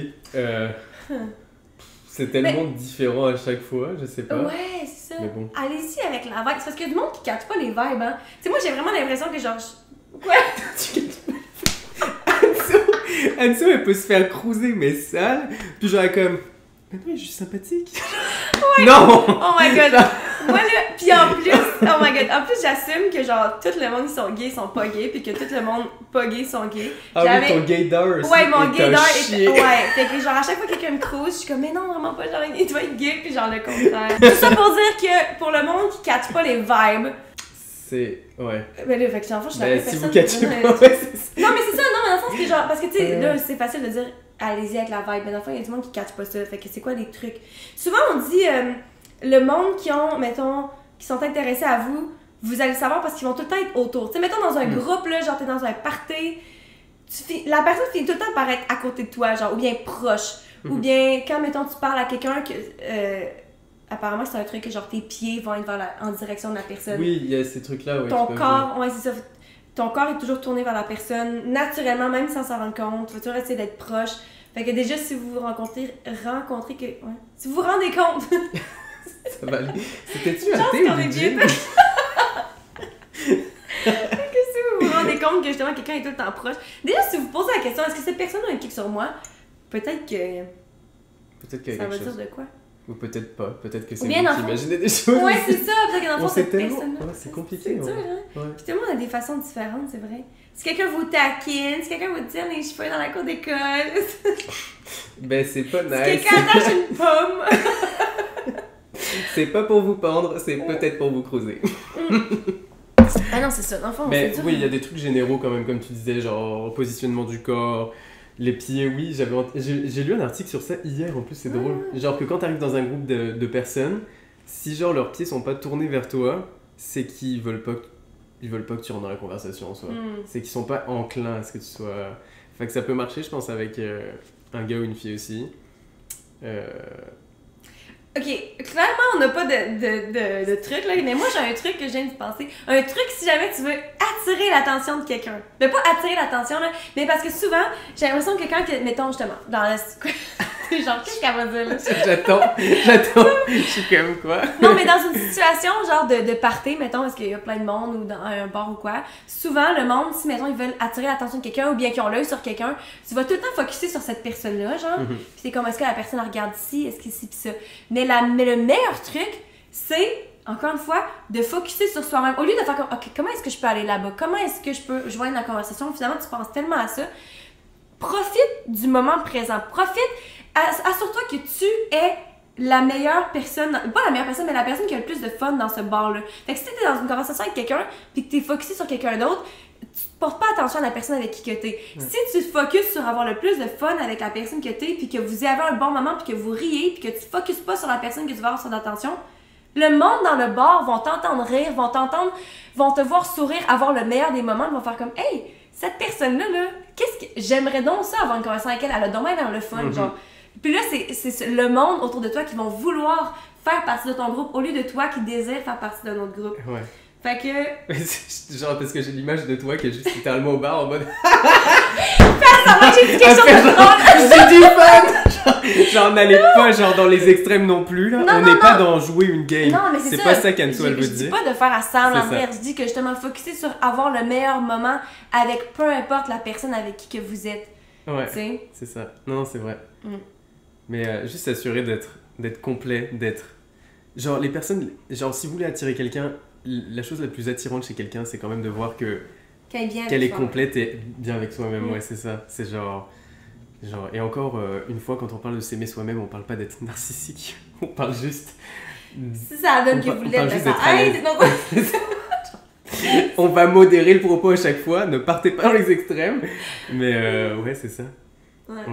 C'est tellement différent à chaque fois, je sais pas. Ouais, c'est ça. Mais bon. Allez-y avec la vibe. C'est parce qu'il y a du monde qui capte pas les vibes, hein. Tu sais, moi, j'ai vraiment l'impression que genre... Quoi? Anso, elle peut se faire cruiser, mais sale. Puis genre comme... Mais oui, je suis sympathique. Ouais. Non! Oh my god! Moi là, pis en plus, oh my god, en plus j'assume que genre tout le monde qui sont gays sont pas gays, pis que tout le monde pas gay sont gays. Ah oui, ton gaydar aussi. Ouais, mon gaydar est... Ouais, fait que genre à chaque fois que quelqu'un me crouse, je suis comme mais non, vraiment pas, genre il doit être gay, pis genre le contraire. Tout ça pour dire que pour le monde qui catch pas les vibes... C'est... ouais. Ben là, fait que j'en fous, je suis la si personne vous catchez qui pas, donne ouais, c'est ça. Non mais c'est ça, non mais dans le sens que genre, parce que tu sais, là c'est facile de dire allez-y avec la vibe, mais dans le fond il y a du monde qui catch pas ça, fait que c'est quoi les trucs? Souvent on dit le monde qui ont, mettons, qui sont intéressés à vous, vous allez le savoir parce qu'ils vont tout le temps être autour. Tu sais, mettons dans un groupe là, genre t'es dans un party, la personne finit tout le temps par être à côté de toi, genre, ou bien proche. Ou bien, quand, mettons, tu parles à quelqu'un que... apparemment, c'est un truc que, genre, tes pieds vont être en direction de la personne. Oui, il y a ces trucs-là, oui. Ton corps, ouais, c'est ça. Ton corps est toujours tourné vers la personne, naturellement, même sans s'en rendre compte. Tu vas toujours essayer d'être proche. Fait que déjà, si vous vous rencontrez que... Ouais. Si vous vous rendez compte... Ça va aller. C'était-tu un thé ou du gin? Si vous vous rendez compte que justement quelqu'un est tout le temps proche. Déjà, si vous posez la question, est-ce que cette personne a un kick sur moi? Peut-être que ça veut dire de quoi? Ou peut-être pas. Peut-être que c'est bien, vous qui imaginez des choses. Ouais, c'est ça. Peut-être que dans le fond, cette personne-là... Ouais, c'est compliqué. C'est dur, hein? Ouais. Puis tout le monde a des façons différentes, c'est vrai. Si quelqu'un vous taquine, si quelqu'un vous tire les cheveux dans la cour d'école... Ben, c'est pas nice. Si quelqu'un attache une pomme... C'est pas pour vous pendre, c'est peut-être pour vous creuser. Ah non, c'est ça. Dans le fond, Mais c'est oui, il y a des trucs généraux quand même, comme tu disais, genre positionnement du corps, les pieds, oui. J'ai lu un article sur ça hier, en plus, c'est drôle. Genre que quand t'arrives dans un groupe de personnes, si genre leurs pieds sont pas tournés vers toi, c'est qu'ils veulent pas que tu rentres dans la conversation en soi. C'est qu'ils sont pas enclins à ce que tu sois... Fait que ça peut marcher, je pense, avec un gars ou une fille aussi. Ok, clairement, on n'a pas de truc, là, mais moi, j'ai un truc que je viens de penser. Un truc, si jamais tu veux attirer l'attention de quelqu'un. Mais pas attirer l'attention, là, mais parce que souvent, j'ai l'impression que quelqu'un qui, mettons, justement, dans la... genre, qu'est-ce qu'elle va dire, là? J'attends, je suis comme quoi? Non, mais dans une situation, genre, de party, mettons, parce qu'il y a plein de monde, ou dans un bar ou quoi, souvent, le monde, si, mettons, ils veulent attirer l'attention de quelqu'un, ou bien qu'ils ont l'œil sur quelqu'un, tu vas tout le temps focusser sur cette personne-là, genre, pis c'est comme, est-ce que la personne la regarde ici, est-ce qu'ici, pis ça. Mais le meilleur truc, c'est, encore une fois, de focusser sur soi-même. Au lieu de faire comme, ok, comment est-ce que je peux aller là-bas? Comment est-ce que je peux joindre la conversation? Finalement, tu penses tellement à ça. Profite du moment présent. Assure-toi que tu es la meilleure personne, pas la meilleure personne, mais la personne qui a le plus de fun dans ce bar-là. Fait que si t'es dans une conversation avec quelqu'un, puis que t'es focusé sur quelqu'un d'autre, tu portes pas attention à la personne avec qui que t'es. Si tu te focuses sur avoir le plus de fun avec la personne que t'es, puis que vous avez un bon moment, puis que vous riez, puis que tu focuses pas sur la personne que tu vas avoir son attention, le monde dans le bar vont t'entendre rire, vont te voir sourire, avoir le meilleur des moments, vont faire comme « Hey, cette personne-là, là, qu'est-ce que... J'aimerais donc ça avoir une conversation avec elle, elle a donc bien le fun, genre. » Puis là, c'est le monde autour de toi qui vont vouloir faire partie de ton groupe au lieu de toi qui désire faire partie d'un autre groupe. Ouais. Fait que... Genre, parce que j'ai l'image de toi qui est juste littéralement au bar en mode... j'ai dit quelque chose de drôle! J'ai du fun! Genre, n'allez pas genre dans les extrêmes non plus, là. On n'est pas dans jouer une game. Non, mais c'est pas ça qu'Anne-Soie veut dire. Je dis pas de faire à semblant de rire. Je dis que justement, focusser sur avoir le meilleur moment avec peu importe la personne avec qui que vous êtes. Ouais, t'sais? c'est ça. Non, c'est vrai. Mais juste s'assurer d'être complet, d'être... Genre, les personnes... Genre, si vous voulez attirer quelqu'un, la chose la plus attirante chez quelqu'un, c'est quand même de voir que... Qu'elle est complète et bien avec soi-même, ouais, c'est ça. C'est genre... Et encore, une fois, quand on parle de s'aimer soi-même, on parle pas d'être narcissique. On parle juste... Si ça donne que vous l'êtes, ça aide! On va modérer le propos à chaque fois, ne partez pas dans les extrêmes. Mais ouais, c'est ça. Ouais.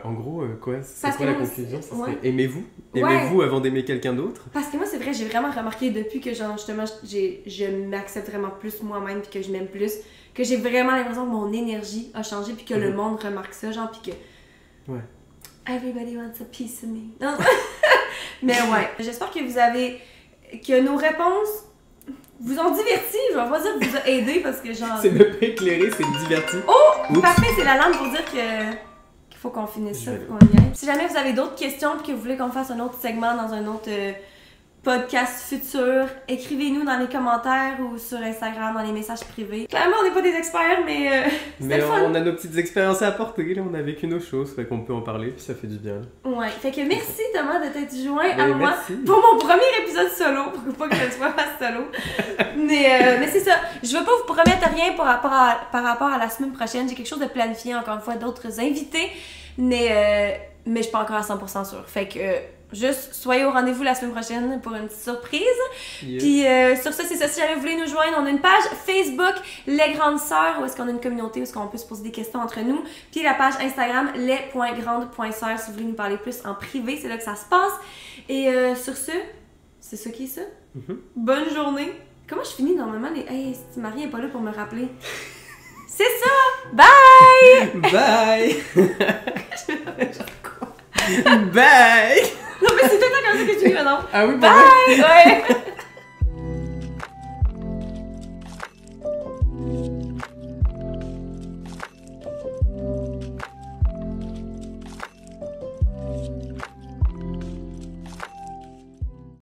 En gros, quoi, c'est quoi la conclusion? Aimez-vous. Aimez-vous avant d'aimer quelqu'un d'autre. Parce que moi, c'est vrai, j'ai vraiment remarqué depuis que, genre, justement, je m'accepte vraiment plus moi-même puis que je m'aime plus, que j'ai vraiment l'impression que mon énergie a changé puis que le monde remarque ça, genre, puis que... Ouais. Everybody wants a piece of me. Non. Mais ouais, j'espère que que nos réponses vous ont diverti. Je vais pas dire que vous a aidé parce que, genre... C'est même pas éclairé, c'est diverti. Oh! Oups. Parfait, c'est la lampe pour dire qu'il faut qu'on finisse ça, qu'on y aille. Si jamais vous avez d'autres questions et que vous voulez qu'on fasse un autre segment dans un autre podcast futur, écrivez-nous dans les commentaires ou sur Instagram, dans les messages privés. Clairement, on n'est pas des experts, mais mais on a nos petites expériences à apporter, là, on a vécu nos choses, fait qu'on peut en parler, puis ça fait du bien. Ouais, fait que merci Thomas de t'être joint à moi pour mon premier épisode solo, pour pas que je sois pas solo. mais c'est ça, je veux pas vous promettre rien par rapport à la semaine prochaine, j'ai quelque chose de planifié, encore une fois, d'autres invités, mais je suis pas encore à 100% sûre, fait que... Juste, soyez au rendez-vous la semaine prochaine pour une petite surprise. Yes. Puis sur ça, c'est ça. Si jamais vous voulez nous joindre, on a une page Facebook, Les Grandes Sœurs, où est-ce qu'on a une communauté, où est-ce qu'on peut se poser des questions entre nous. Puis la page Instagram, les.grandes.sœurs, si vous voulez nous parler plus en privé, c'est là que ça se passe. Et sur ce, c'est ça qui est ça. Bonne journée. Comment je finis normalement les... Hey, si Marie n'est pas là pour me rappeler. C'est ça! Bye! Bye! Bye! Non, mais c'est tout le temps comme ça que tu dis, non? Ah oui, Bye! Ouais!